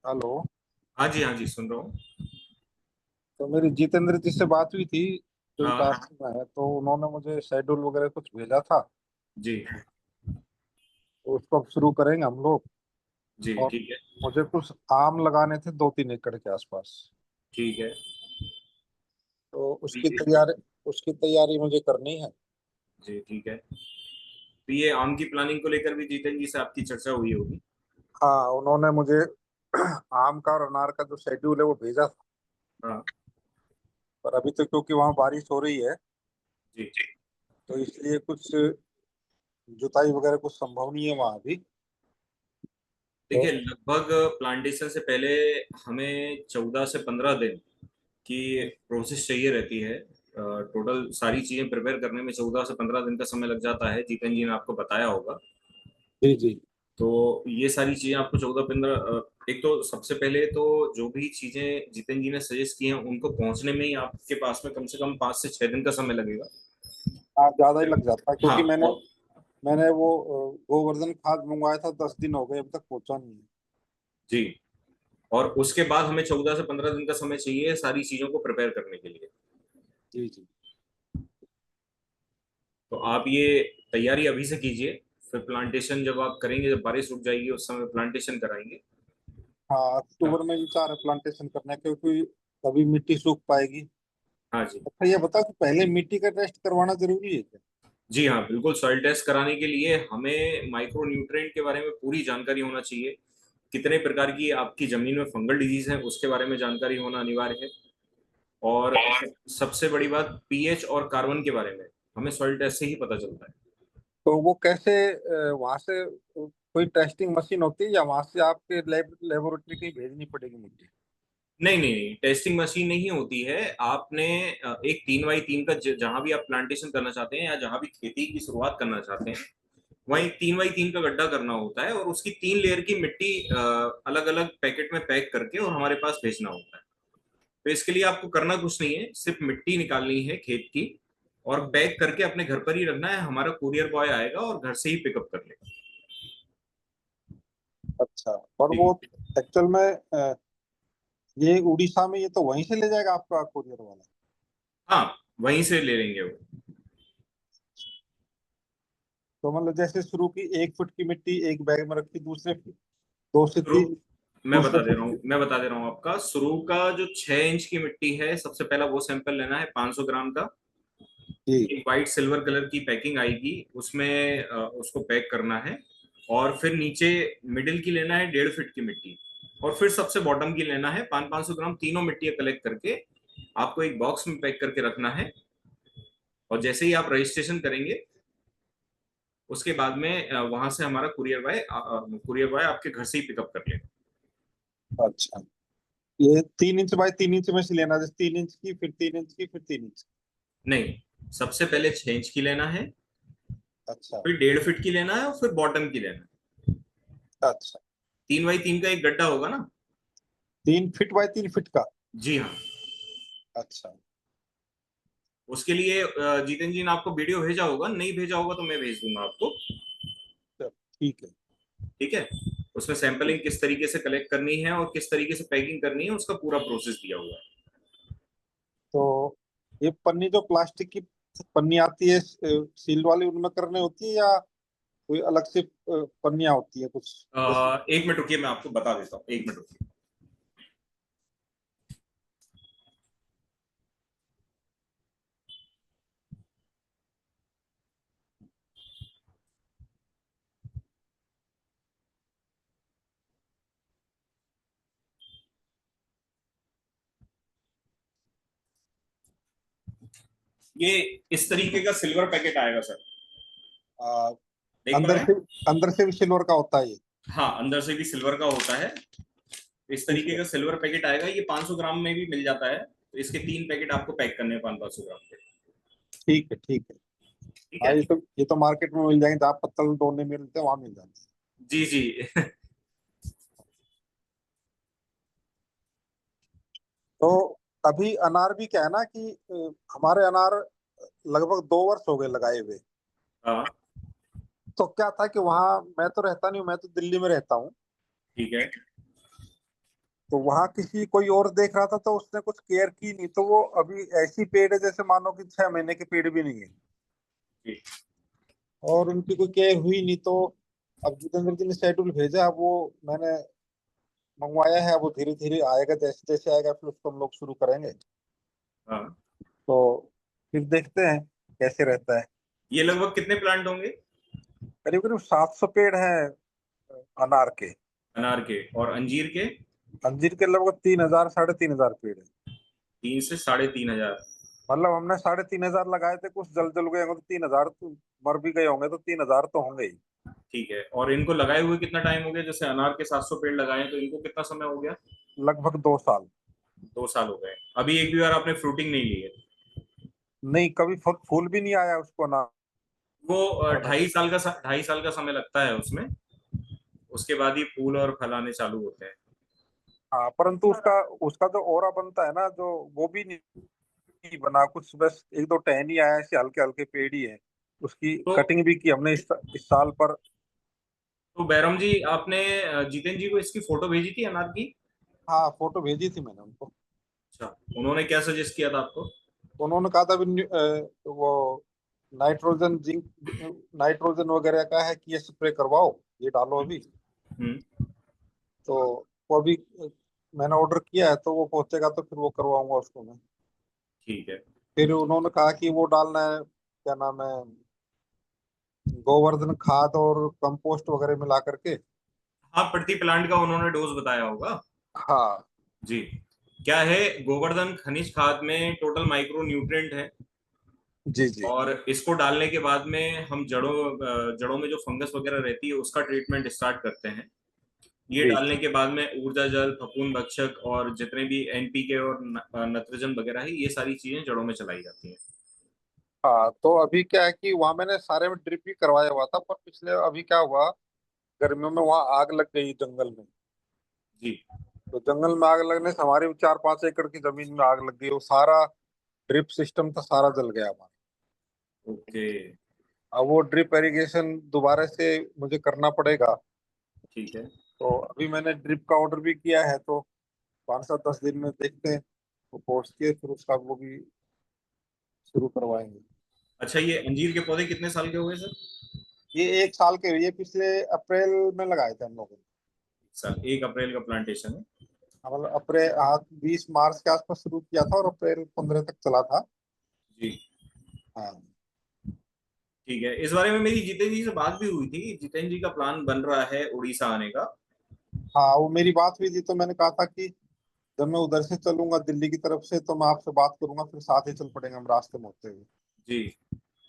Hello. हाँ जी सुन रहा हूँ। तो मेरी जितेंद्र जी से बात हुई थी, जो हाँ इटारसी में है, तो उन्होंने मुझे शेड्यूल वगैरह कुछ भेजा था। जी तो उसको अब शुरू करेंगे हम लोग। जी और ठीक है। मुझे कुछ आम लगाने थे 2-3 एकड़ के आसपास। ठीक है। तो तो उसकी तैयारी मुझे करनी है। जी ठीक है। तो ये आम की प्लानिंग को लेकर भी जीतन जी से आपकी चर्चा हुई होगी। हाँ, उन्होंने मुझे आम का और अनार का जो शेड्यूल है वो भेजा था। हाँ पर अभी तो क्योंकि वहाँ बारिश हो रही है, जी। तो इसलिए कुछ जुताई वगैरह कुछ संभव नहीं है वहाँ अभी। तो देखिए, लगभग प्लांटेशन से पहले हमें 14 से 15 दिन की प्रोसेस चाहिए रहती है। टोटल सारी चीजें प्रिपेयर करने में 14 से 15 दिन का समय लग जाता है, जीतन जी ने आपको बताया होगा। जी जी। तो ये सारी चीजें आपको 14 15, एक तो सबसे पहले तो जो भी चीजें जितिन जी ने सजेस्ट की हैं उनको पहुंचने में ही आपके पास में कम से कम 5 से 6 दिन का समय लगेगा। हाँ, ज्यादा ही लग जाता है हाँ क्योंकि मैंने और मैंने वो गोवर्धन खाद मंगवाया था, 10 दिन हो गए, अभी तक पहुंचा नहीं है। जी, और उसके बाद हमें 14 से 15 दिन का समय चाहिए सारी चीजों को प्रिपेयर करने के लिए। जी जी। तो आप ये तैयारी अभी से कीजिए। फिर प्लांटेशन जब आप करेंगे, जब बारिश रुक जाएगी उस समय प्लांटेशन कराएंगे। हाँ, अक्टूबर में विचार है प्लांटेशन करने का, क्योंकि तभी मिट्टी सूख पाएगी। हाँ जी। अच्छा, ये बताओ कि पहले मिट्टी का टेस्ट करवाना जरूरी है क्या? जी हाँ, बिल्कुल। सॉइल टेस्ट कराने के लिए हमें माइक्रो न्यूट्रिएंट के बारे में पूरी जानकारी होना चाहिए। कितने प्रकार की आपकी जमीन में फंगल डिजीज है उसके बारे में जानकारी होना अनिवार्य है। और सबसे बड़ी बात, पीएच और कार्बन के बारे में हमें सॉइल टेस्ट से ही पता चलता है। तो वो कैसे, वहां से कोई टेस्टिंग मशीन होती है या वहां से आपके लेबोरेटरी कहीं भेजनी पड़ेगी मिट्टी? नहीं नहीं नहीं, टेस्टिंग मशीन नहीं होती है। आपने एक 3x3 का जहां भी आप प्लांटेशन करना चाहते हैं या जहां भी खेती की शुरुआत करना चाहते हैं वहीं 3x3 का गड्ढा करना होता है और उसकी 3 लेयर की मिट्टी अलग अलग पैकेट में पैक करके और हमारे पास भेजना होता है। तो इसके लिए आपको करना कुछ नहीं है, सिर्फ मिट्टी निकालनी है खेत की और पैक करके अपने घर पर ही रखना है। हमारा कुरियर बॉय आएगा और घर से ही पिकअप कर लेगा। अच्छा। और वो ठीक। एक्चुअल में ये उड़ीसा में, ये तो वहीं से ले जाएगा आपका कुरियर वाला? हाँ, वहीं से ले लेंगे वो। तो मतलब जैसे शुरू की 1 फुट की मिट्टी एक बैग में रखी, दूसरे 2 से 3 दूसरे फुट। मैं बता दे रहा हूँ आपका शुरू का जो 6 इंच की मिट्टी है, सबसे पहला वो सैंपल लेना है 500 ग्राम का। जी। एक वाइट सिल्वर कलर की पैकिंग आएगी उसमें, उसको पैक करना है। और फिर नीचे मिडिल की लेना है 1.5 फीट की मिट्टी। और फिर सबसे बॉटम की लेना है 500 500 ग्राम, तीनों मिट्टियां कलेक्ट करके आपको एक बॉक्स में पैक करके रखना है। और जैसे ही आप रजिस्ट्रेशन करेंगे उसके बाद में वहां से हमारा कुरियर बॉय आपके घर से ही पिकअप कर लेगा। अच्छा, ये 3 इंच बाय 3 इंच में से लेना, जैसे 3 इंच की, फिर 3 इंच की, फिर 3 इंच। नहीं, सबसे पहले 6 इंच की लेना है, अच्छा। फिर 1.5 फीट की लेना है और फिर बॉटम की लेना है। अच्छा, 3x3 का एक गड्ढा होगा ना। 3 फीट बाय 3 फीट का? जी हाँ। अच्छा। उसके लिए जीतन जी ने आपको वीडियो भेजा होगा, नहीं भेजा होगा तो मैं भेज दूंगा आपको। चलो, ठीक है। ठीक है। उसमें सैंपलिंग किस तरीके से कलेक्ट करनी है और किस तरीके से पैकिंग करनी है उसका पूरा प्रोसेस दिया हुआ है। तो ये पन्नी, जो प्लास्टिक की पन्नी आती है सील वाली, उनमें करने होती है या कोई अलग से पन्नियां होती है कुछ, जैसे? 1 मिनट रुकिए, मैं आपको बता देता हूँ, 1 मिनट रुकिए। ये इस तरीके का सिल्वर पैकेट आएगा सर। आ, देख पा अंदर रहे से हैं? अंदर से भी सिल्वर का होता है ये? हाँ, अंदर से भी सिल्वर का होता है। इस ठीक तरीके है, का सिल्वर पैकेट आएगा, ये 500 ग्राम में भी मिल जाता है। तो इसके 3 पैकेट आपको पैक करने हैं 500 ग्राम के। ठीक है, ठीक है। ठीक हाँ, है। ये तो मार्केट में मिल जाएंगे, जहाँ पत्तल तोड़ने मिलते हैं वहां मिल जाते हैं। जी जी। तो अभी अनार भी क्या है ना कि हमारे अनार लगभग 2 वर्ष हो गए लगाए हुए। हाँ तो क्या था कि वहाँ मैं तो रहता नहीं हूँ, मैं तो दिल्ली में रहता हूँ। ठीक है। तो वहां किसी कोई और देख रहा था तो उसने कुछ केयर की नहीं, तो वो अभी ऐसी पेड़ है जैसे मानो कि 6 महीने के पेड़ भी नहीं है, जी। और उनकी कोई केयर हुई नहीं। तो अब जितेंद्र जी ने शेड्यूल भेजा, अब वो मैंने मंगवाया है, वो धीरे धीरे आएगा, जैसे जैसे आएगा फिर उसको हम लोग शुरू करेंगे। हाँ, तो फिर देखते हैं कैसे रहता है। ये लगभग कितने प्लांट होंगे? करीब करीब 700 पेड़ हैं अनार के। अनार के, और अंजीर के? अंजीर के लगभग 3,000 3,500 पेड़ है। 3 से 3,500। मतलब हमने 3,500 लगाए थे, कुछ जल जल गए होंगे तो 3,000 तो मर भी गए होंगे, तो 3,000 तो होंगे ही। ठीक है, और इनको लगाए हुए कितना टाइम हो गया? जैसे अनार के 700 पेड़ लगाए हैं, तो इनको कितना समय हो गया? लगभग 2 साल। 2 साल हो गए। अभी एक भी बार आपने फ्रूटिंग नहीं ली है? नहीं, कभी फूल भी नहीं आया उसको ना। वो आने में। 2.5 साल का समय लगता है उसमें। उसके बाद ही फूल और फल आने चालू होते हैं। हाँ, परंतु उसका उसका जो ओरा बनता है ना, जो वो भी नहीं बना कुछ, बस एक दो टहनी आया, ऐसे हल्के हल्के पेड़ ही है। उसकी तो कटिंग भी की हमने इस साल पर। तो बैरम जी, आपने जितेंद्र जी को इसकी फोटो भेजी थी अनार की? हाँ, फोटो भेजी थी मैंने उनको। अच्छा, उन्होंने क्या सजेस्ट किया था आपको? उन्होंने कहा था भी वो नाइट्रोजन जिंक नाइट्रोजन वगैरह का है कि ये स्प्रे करवाओ, ये डालो अभी। हम्म। तो वो अभी मैंने ऑर्डर किया है, तो वो पहुंचेगा तो फिर वो करवाऊंगा उसको मैं। ठीक है। फिर उन्होंने कहा कि वो डालना है, क्या नाम है, गोवर्धन खाद और कंपोस्ट वगैरह मिला करके। हाँ, प्रति प्लांट का उन्होंने डोज बताया होगा। हाँ। जी। क्या है, गोवर्धन खनिज खाद में टोटल माइक्रो न्यूट्रिएंट है। जी जी। और इसको डालने के बाद में हम जड़ों में जो फंगस वगैरह रहती है उसका ट्रीटमेंट स्टार्ट करते हैं। ये जी डालने के बाद में ऊर्जा जल, फफूंद भक्षक और जितने भी एनपीके और नत्रजन वगैरह है, ये सारी चीजें जड़ों में चलाई जाती हैं। हाँ, तो अभी क्या है कि वहां मैंने सारे में ड्रिप भी करवाया हुआ था, पर पिछले अभी क्या हुआ, गर्मियों में वहां आग लग गई जंगल में। जी। तो जंगल में आग लगने से हमारी 4-5 एकड़ की जमीन में आग लग गई, वो सारा ड्रिप सिस्टम था सारा जल गया हमारा। ओके। अब वो ड्रिप इरिगेशन दोबारा से मुझे करना पड़ेगा। ठीक है। तो अभी मैंने ड्रिप का ऑर्डर भी किया है, तो 5 से 10 दिन में देखते हैं, वो पहुंच के फिर उसका वो भी शुरू करवाएंगे। अच्छा, ये अंजीर के पौधे कितने साल के हो गए सर? ये 1 साल के हुए, ये पिछले अप्रैल में लगाए थे हम लोगों ने। सर 1 अप्रैल का प्लांटेशन है। हाँ, मतलब अप्रैल, हाँ, 20 मार्च के आसपास शुरू किया था और अप्रैल 15 तक चला था। जी। हाँ। ठीक है, इस बारे में मेरी जितेंद्र जी से बात भी हुई थी। जितेंद्र जी का प्लान बन रहा है उड़ीसा आने का। हाँ, वो मेरी बात हुई थी, तो मैंने कहा था कि जब मैं उधर से चलूंगा दिल्ली की तरफ से, तो मैं आपसे बात करूंगा, फिर साथ ही चल पड़ेंगे हम रास्ते में होते हुए। जी।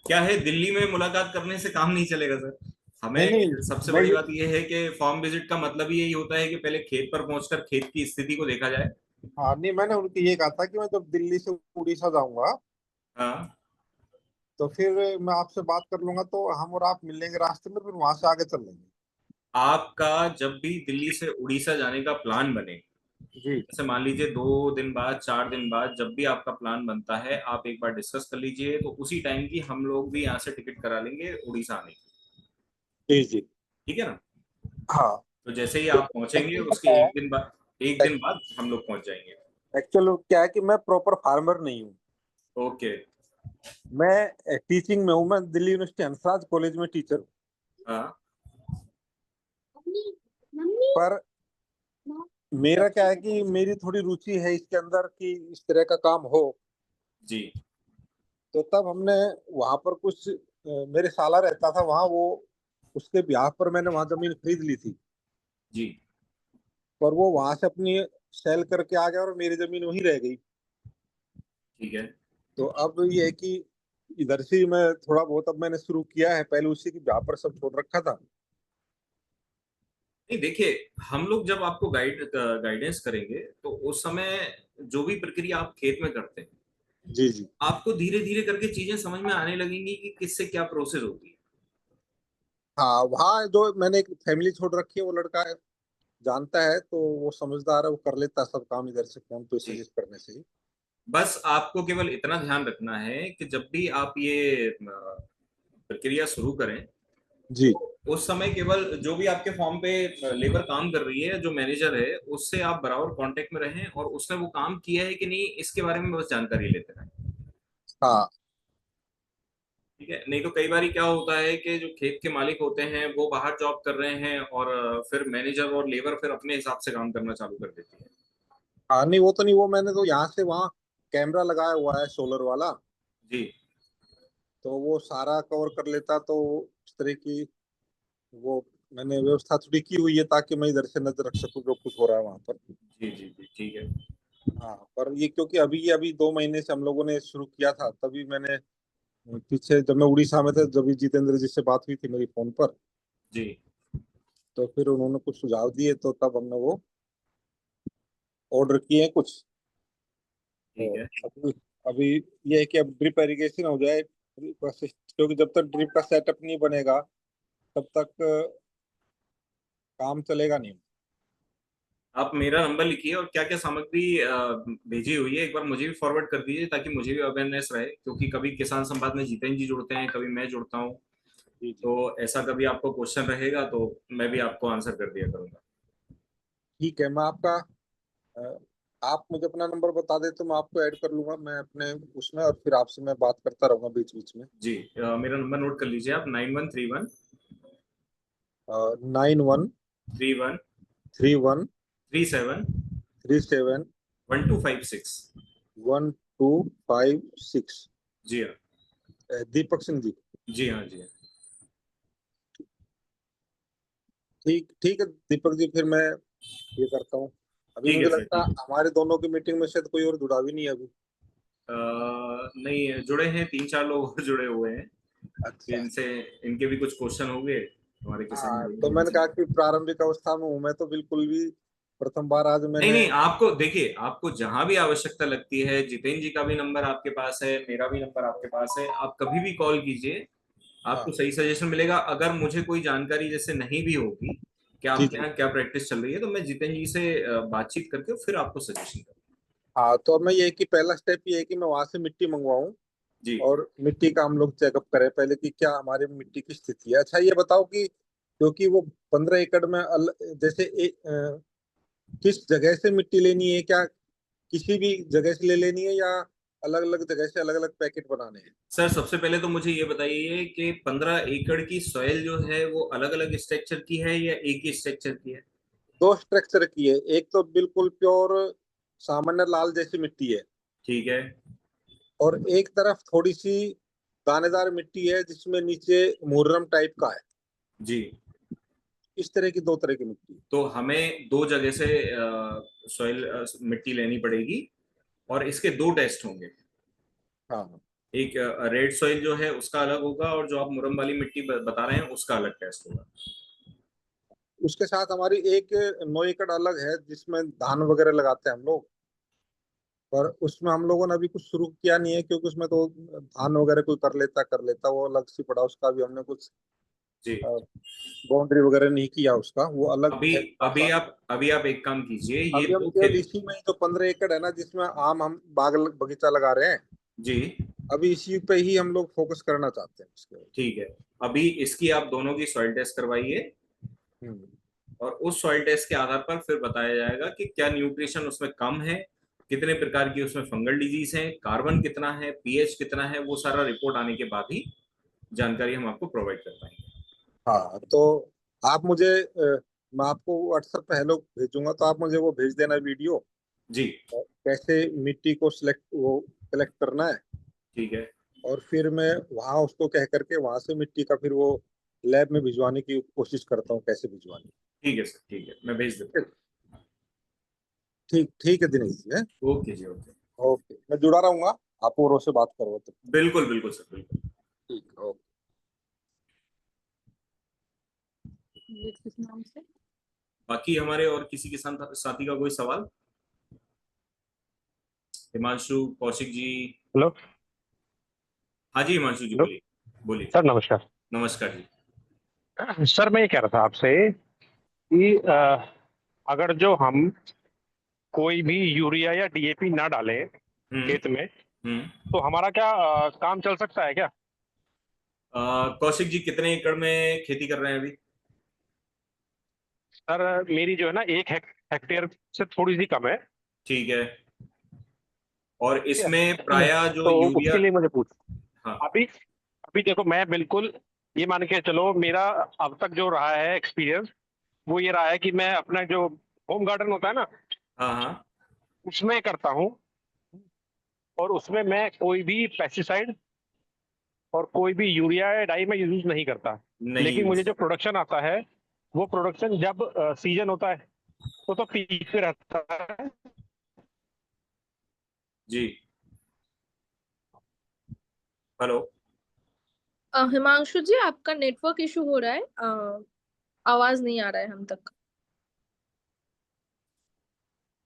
क्या है, दिल्ली में मुलाकात करने से काम नहीं चलेगा सर। नहीं हमें नहीं, सबसे मैं बड़ी बात यह है कि फार्म विजिट का मतलब ही यही होता है कि पहले खेत पर पहुंचकर खेत की स्थिति को देखा जाए। हाँ नहीं, मैंने उनकी ये कहा था कि मैं जब दिल्ली से उड़ीसा जाऊंगा, हाँ। तो फिर मैं आपसे बात कर लूंगा, तो हम और आप मिल लेंगे रास्ते में, फिर वहां से आगे चल लेंगे। आपका जब भी दिल्ली से उड़ीसा जाने का प्लान बने, जी जैसे मान लीजिए 2 दिन बाद, 4 दिन बाद, जब भी आपका प्लान बनता है, आप एक बार डिस्कस कर लीजिए, तो उसी टाइम की हम लोग भी यहाँ से टिकट करा लेंगे उड़ीसा आने की। जी जी। ठीक है ना? हाँ। तो जैसे ही तो आप पहुंचेंगे एक्चुअल उसके क्या है, 1 दिन बाद हम लोग पहुंच जाएंगे। एक्चुअल क्या है कि मैं प्रॉपर फार्मर नहीं हूँ। ओके। मैं टीचिंग में हूँ, मैं दिल्ली यूनिवर्सिटी हंसराज कॉलेज में टीचर हूँ। हाँ। पर मेरा क्या है कि मेरी थोड़ी रुचि है इसके अंदर कि इस तरह का काम हो। जी। तो तब हमने वहां पर कुछ मेरे साला रहता था वहां, वो उसके ब्याह पर मैंने वहां जमीन खरीद ली थी। जी। पर वो वहां से अपनी सेल करके आ गया और मेरी जमीन वहीं रह गई। ठीक है। तो अब ये है कि इधर से ही मैं थोड़ा बहुत अब मैंने शुरू किया है, पहले उसी की ब्याह पर सब छोड़ रखा था। नहीं, देखिए, हम लोग जब आपको गाइडेंस करेंगे तो उस समय जो भी प्रक्रिया आप खेत में करते हैं, जी जी। आपको धीरे धीरे करके चीजें समझ में आने लगेंगी कि किससे क्या प्रोसेस होती है। हाँ, वहाँ जो मैंने एक फैमिली छोड़ रखी है, वो लड़का जानता है, तो वो समझदार है, वो कर लेता है सब काम इधर से फोन पे जी। सजेस्ट करने से ही। बस आपको केवल इतना ध्यान रखना है कि जब भी आप ये प्रक्रिया शुरू करें, जी तो उस समय केवल जो भी आपके फॉर्म पे लेबर काम कर रही है, जो मैनेजर है, उससे आप बराबर कांटेक्ट में रहें और उसने वो काम किया है कि नहीं इसके बारे में बस जानकारी लेते रहें। हाँ ठीक है, नहीं तो कई बार क्या होता है कि जो खेत के मालिक होते हैं वो बाहर जॉब कर रहे हैं और फिर मैनेजर और लेबर फिर अपने हिसाब से काम करना चालू कर देती है। हाँ, नहीं वो तो नहीं, वो मैंने तो यहाँ से वहाँ कैमरा लगाया हुआ है सोलर वाला, जी। तो वो सारा कवर कर लेता, तो उस तरह की वो मैंने व्यवस्था थोड़ी की हुई है ताकि मैं इधर से नजर रख सकूं जो कुछ हो रहा है वहां पर। जी जी जी ठीक है। हाँ, पर ये क्योंकि अभी 2 महीने से हम लोगों ने शुरू किया था, तभी मैंने पीछे जब मैं उड़ीसा में था, जब भी जितेंद्र जी से बात हुई थी मेरी फोन पर, जी तो फिर उन्होंने कुछ सुझाव दिए, तो तब हमने वो ऑर्डर किए हैं कुछ। ठीक तो है। अभी अभी ये है कि अब ड्रिप इरिगेशन हो जाए, क्योंकि जब तक ड्रिप का सेटअप नहीं बनेगा तब तक काम चलेगा नहीं। आप मेरा नंबर लिखिए और क्या क्या सामग्री भेजी हुई है एक बार मुझे भी फॉरवर्ड कर दीजिए ताकि मुझे भी अवेयरनेस रहे, क्योंकि कभी किसान संवाद में जितेंद्र जी जुड़ते हैं, कभी मैं जुड़ता हूँ। जी जी। तो ऐसा कभी आपको क्वेश्चन रहेगा तो मैं भी आपको आंसर कर दिया करूंगा। ठीक है, मैं आपका अ, आप मुझे अपना नंबर बता दे तो मैं आपको ऐड कर लूंगा मैं अपने उसमें, और फिर आपसे मैं बात करता रहूंगा बीच बीच में। जी, मेरा नंबर नोट कर लीजिए आप, 9131 91 31 31 37 37 1256। 1256। जी हाँ। दीपक सिंह जी। जी हाँ। जी हाँ। ठीक ठीक है दीपक जी, फिर मैं ये करता हूँ। अभी ठीक है मुझे सर, लगता ठीक है है। हमारे दोनों की मीटिंग में शायद कोई और जुड़ा भी नहीं है अभी। नहीं जुड़े हैं, तीन चार लोग और जुड़े हुए हैं। फिर अच्छा। इनसे इनके भी कुछ क्वेश्चन होंगे हमारे किसान हाँ, भाइयों तो के मैंने बीच कहा में। कि प्रारंभिक अवस्था में हूँ मैं, तो बिल्कुल भी प्रथम बार आज नहीं मैंने। नहीं, आपको देखिए, आपको जहां भी आवश्यकता लगती है, जितेंद्र जी का भी नंबर आपके पास है, मेरा भी नंबर आपके पास है, आप कभी भी कॉल कीजिए, आपको हाँ सही सजेशन मिलेगा। अगर मुझे कोई जानकारी जैसे नहीं भी होगी कि जी आपके जी। यहाँ क्या प्रैक्टिस चल रही है, तो मैं जितेंद्र जी से बातचीत करके फिर आपको सजेशन दूंगा। हाँ, तो अब मैं ये कि पहला स्टेप ये है कि मैं वहां से मिट्टी मंगवाऊं, जी। और मिट्टी का हम लोग चेकअप करें पहले कि क्या हमारे मिट्टी की स्थिति है। अच्छा, ये बताओ कि क्योंकि वो 15 एकड़ में जैसे किस जगह से मिट्टी लेनी है, क्या किसी भी जगह से ले लेनी है, या अलग अलग जगह से अलग अलग पैकेट बनाने हैं? सर सबसे पहले तो मुझे ये बताइए कि 15 एकड़ की सॉइल जो है वो अलग अलग स्ट्रक्चर की है या एक ही स्ट्रक्चर की है? दो स्ट्रक्चर की है, एक तो बिल्कुल प्योर सामान्य लाल जैसी मिट्टी है, ठीक है। और एक तरफ थोड़ी सी दानेदार मिट्टी है जिसमें नीचे मुर्रम टाइप का है। जी। इस तरह की दो तरह की मिट्टी है। तो हमें दो जगह से सॉइल मिट्टी लेनी पड़ेगी और इसके दो टेस्ट होंगे। हाँ, एक रेड सॉइल जो है उसका अलग होगा और जो आप मुरम वाली मिट्टी बता रहे हैं उसका अलग टेस्ट होगा। उसके साथ हमारी एक 9 एकड़ अलग है जिसमें धान वगैरह लगाते हैं हम लोग, पर उसमें हम लोगों ने अभी कुछ शुरू किया नहीं है, क्योंकि उसमें तो धान वगैरह कोई कर लेता वो अलग सी पड़ा, उसका भी हमने कुछ जी। बाउंड्री वगैरह नहीं किया, उसका वो अलग अभी है थोड़ा सा। अभी आप एक काम कीजिए, ये अभी हम दो केवल खेत। इसी में ही जो 15 एकड़ है ना, जिसमें आम हम बाग बगीचा लगा रहे हैं, जी। अभी इसी पे ही हम लोग फोकस करना चाहते हैं इसके। ठीक है, अभी इसकी आप दोनों की सॉइल टेस्ट करवाइए हम्म। और उस सॉइल टेस्ट के आधार पर फिर बताया जाएगा कि क्या न्यूट्रिशन उसमें कम है, कितने प्रकार की उसमें फंगल डिजीज है, कार्बन कितना है, पीएच कितना है, वो सारा रिपोर्ट आने के बाद ही जानकारी हम आपको प्रोवाइड कर पाएंगे। हाँ, तो आप मुझे मैं आपको व्हाट्सएप पे हेलो भेजूंगा, तो आप मुझे वो भेज देना वीडियो, जी। कैसे मिट्टी को सेलेक्ट करना है, ठीक है। और फिर मैं वहाँ उसको कह करके वहां से मिट्टी का फिर वो लैब में भिजवाने की कोशिश करता हूँ, कैसे भिजवानी। ठीक है सर, ठीक है, मैं भेज देता ठीक ठीक है दिनेश जी है। हूँ। ओके जी, ओके। ओके, मैं जुड़ा रहूंगा, आप औरों से बात करो तो। बिल्कुल बिल्कुल सर, बिल्कुल। ठीक, ओके। ये किस नाम से? बाकी हमारे और किसी किसान साथी का कोई सवाल? हिमांशु, कौशिक जी। हेलो। हाँ जी हिमांशु जी, हेलो बोलिए। बोलिए। सर, नमस्कार। नमस्कार जी। सर, मैं ये कह रहा था आपसे कि अगर जो हम कोई भी यूरिया या डीएपी ना डालें हम्म। खेत में, हम्म। तो हमारा क्या काम चल सकता है क्या? कौशिक जी कितने एकड़ में खेती कर रहे हैं अभी? सर मेरी जो है ना 1 हेक्टेयर से थोड़ी सी कम है। ठीक है। और ठीक इसमें है, प्राय जो तो यूरिया, उसके लिए मुझे पूछ, हाँ अभी अभी देखो मैं बिल्कुल ये मान के चलो, मेरा अब तक जो रहा है एक्सपीरियंस वो ये रहा है कि मैं अपना जो होम गार्डन होता है ना हाँ हाँ, उसमें करता हूँ, और उसमें मैं कोई भी पेस्टिसाइड और कोई भी यूरिया या डाई में यूज नहीं करता। नहीं लेकिन मुझे यूज। जो प्रोडक्शन आता है वो प्रोडक्शन जब सीजन होता है तो पीक पे रहता है। जी, हेलो। हिमांशु जी, आपका नेटवर्क इशू हो रहा है। आवाज नहीं आ रहा है हम तक।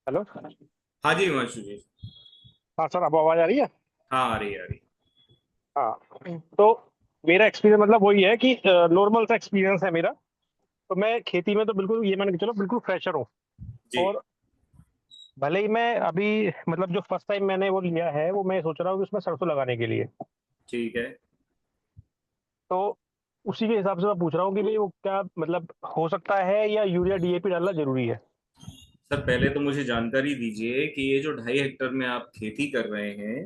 हेलो। हाँ जी हिमांशु जी। हाँ सर, अब आवाज आ रही है? हाँ आ रही है, आ रही हाँ, तो मेरा एक्सपीरियंस मतलब वही है कि नॉर्मल सा एक्सपीरियंस है मेरा। तो मैं खेती में तो बिल्कुल ये मान के चलो बिल्कुल फ्रेशर हूँ। है। जी। और भले ही मैं अभी मतलब जो फर्स्ट टाइम मैंने वो लिया है वो मैं सोच रहा हूँ कि उसमें सरसों लगाने के लिए। ठीक है। तो उसी के हिसाब से मैं पूछ रहा हूँ कि भाई वो क्या मतलब हो सकता है, या यूरिया डीएपी डालना जरूरी है? सर पहले तो मुझे जानकारी दीजिए कि ये जो 2.5 हेक्टेयर में आप खेती कर रहे हैं,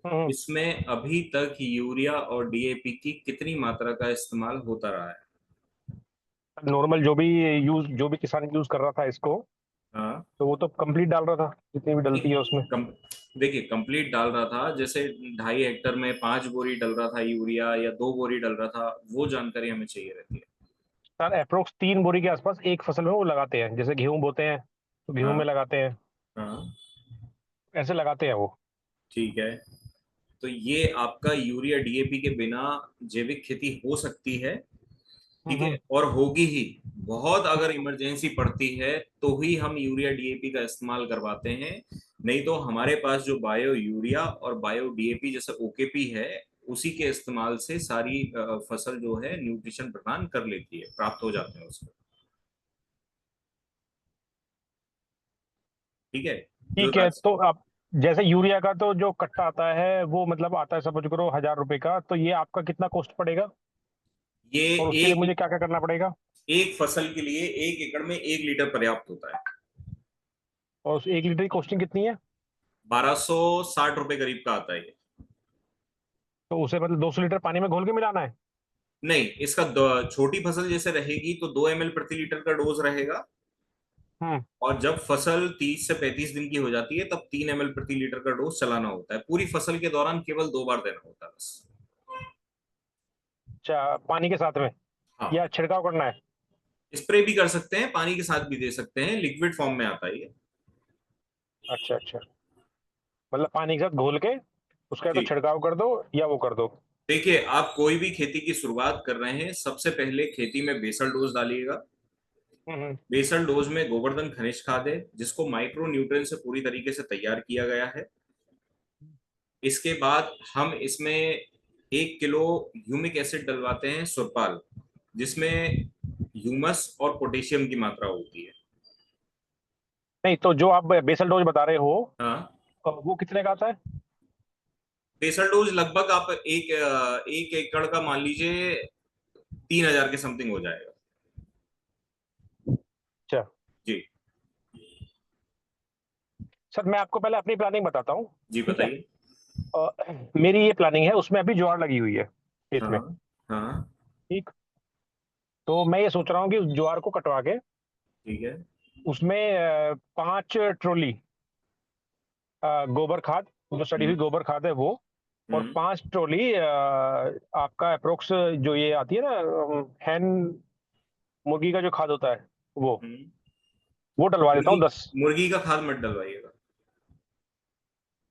हम्म। इसमें अभी तक यूरिया और डीएपी की कितनी मात्रा का इस्तेमाल होता रहा है? नॉर्मल जो भी किसान यूज कर रहा था इसको, हाँ। तो वो तो कंप्लीट डाल रहा था जितनी भी डलती नहीं, है उसमें। कम, देखिए कंप्लीट डाल रहा था, जैसे 2.5 हेक्टेयर में 5 बोरी डल रहा था यूरिया या 2 बोरी डल रहा था, वो जानकारी हमें चाहिए रहती है। सर अप्रोक्स 3 बोरी के आसपास एक फसल में वो लगाते हैं, जैसे गेहूं बोते हैं तो गेहूं हाँ में लगाते हैं, हाँ। ऐसे लगाते हैं वो। ठीक है। तो ये आपका यूरिया डीएपी के बिना जैविक खेती हो सकती है। ठीक है, हम्म। और होगी ही। बहुत अगर इमरजेंसी पड़ती है तो ही हम यूरिया डीएपी का इस्तेमाल करवाते हैं। नहीं तो हमारे पास जो बायो यूरिया और बायो डीएपी जैसे ओकेपी है, उसी के इस्तेमाल से सारी फसल जो है न्यूट्रिशन प्रदान कर लेती है, प्राप्त हो जाते हैं उसको। ठीक है। जो ठीक है, तो आप जैसे यूरिया का तो जो कट्टा आता है वो मतलब आता है समझ करो 1,000 रुपए का, तो ये आपका कितना कॉस्ट पड़ेगा ये और उसके लिए एक मुझे क्या क्या करना पड़ेगा? एक फसल के लिए 1 एकड़ में 1 लीटर पर्याप्त होता है। और उस 1 लीटर की कॉस्टिंग कितनी है? 1260 रुपए करीब का आता है ये। तो उसे मतलब 200 लीटर पानी में घोल के मिलाना है? नहीं, इसका छोटी फसल जैसे रहेगी तो 2 ml प्रति लीटर का डोज रहेगा। हम्म। और जब फसल 30 से 35 दिन की हो जाती है तब 3 ml प्रति लीटर का डोज चलाना होता है। पूरी फसल के दौरान केवल 2 बार देना होता है बस। अच्छा, पानी के साथ में हाँ, या छिड़काव करना है? स्प्रे भी कर सकते हैं, पानी के साथ भी दे सकते हैं, लिक्विड फॉर्म में आता है ये। अच्छा अच्छा, मतलब पानी के साथ घोल के उसका या तो जी। छिड़काव कर दो या वो कर दो। देखिए, आप कोई भी खेती की शुरुआत कर रहे हैं, सबसे पहले खेती में बेसल डोज डालिएगा। हम्म। बेसल डोज में गोवर्धन खनिज खाद है, जिसको माइक्रो न्यूट्रिएंट से पूरी तरीके से तैयार किया गया है। इसके बाद हम इसमें 1 किलो ह्यूमिक एसिड डलवाते हैं, सुरपाल, जिसमें ह्यूमस और पोटेशियम की मात्रा होती है। नहीं, तो जो आप बेसल डोज बता रहे हो हाँ। वो कितने का आता है? बेसल डोज लगभग आप 1 एकड़ का मान लीजिए 3,000 के समथिंग हो जाएगा। अच्छा जी। सर, मैं आपको पहले अपनी प्लानिंग बताता हूँ। जी ठीक है, बताइए। मेरी ये प्लानिंग है, उसमें अभी ज्वार लगी हुई है खेत में। हाँ हाँ। ठीक, तो मैं ये सोच रहा हूँ कि उस ज्वार को कटवा के ठीक है। उसमें 5 ट्रॉली गोबर खाद, जो सड़ी हुई हम्म गोबर खाद है वो, और हम्म 5 ट्रॉली आपका अप्रोक्स जो ये आती है ना हैन मुर्गी का जो खाद होता है हम्म। वो डलवा देता मुर्गी हूँ 10। मुर्गी का खाद मत डलवाइएगा।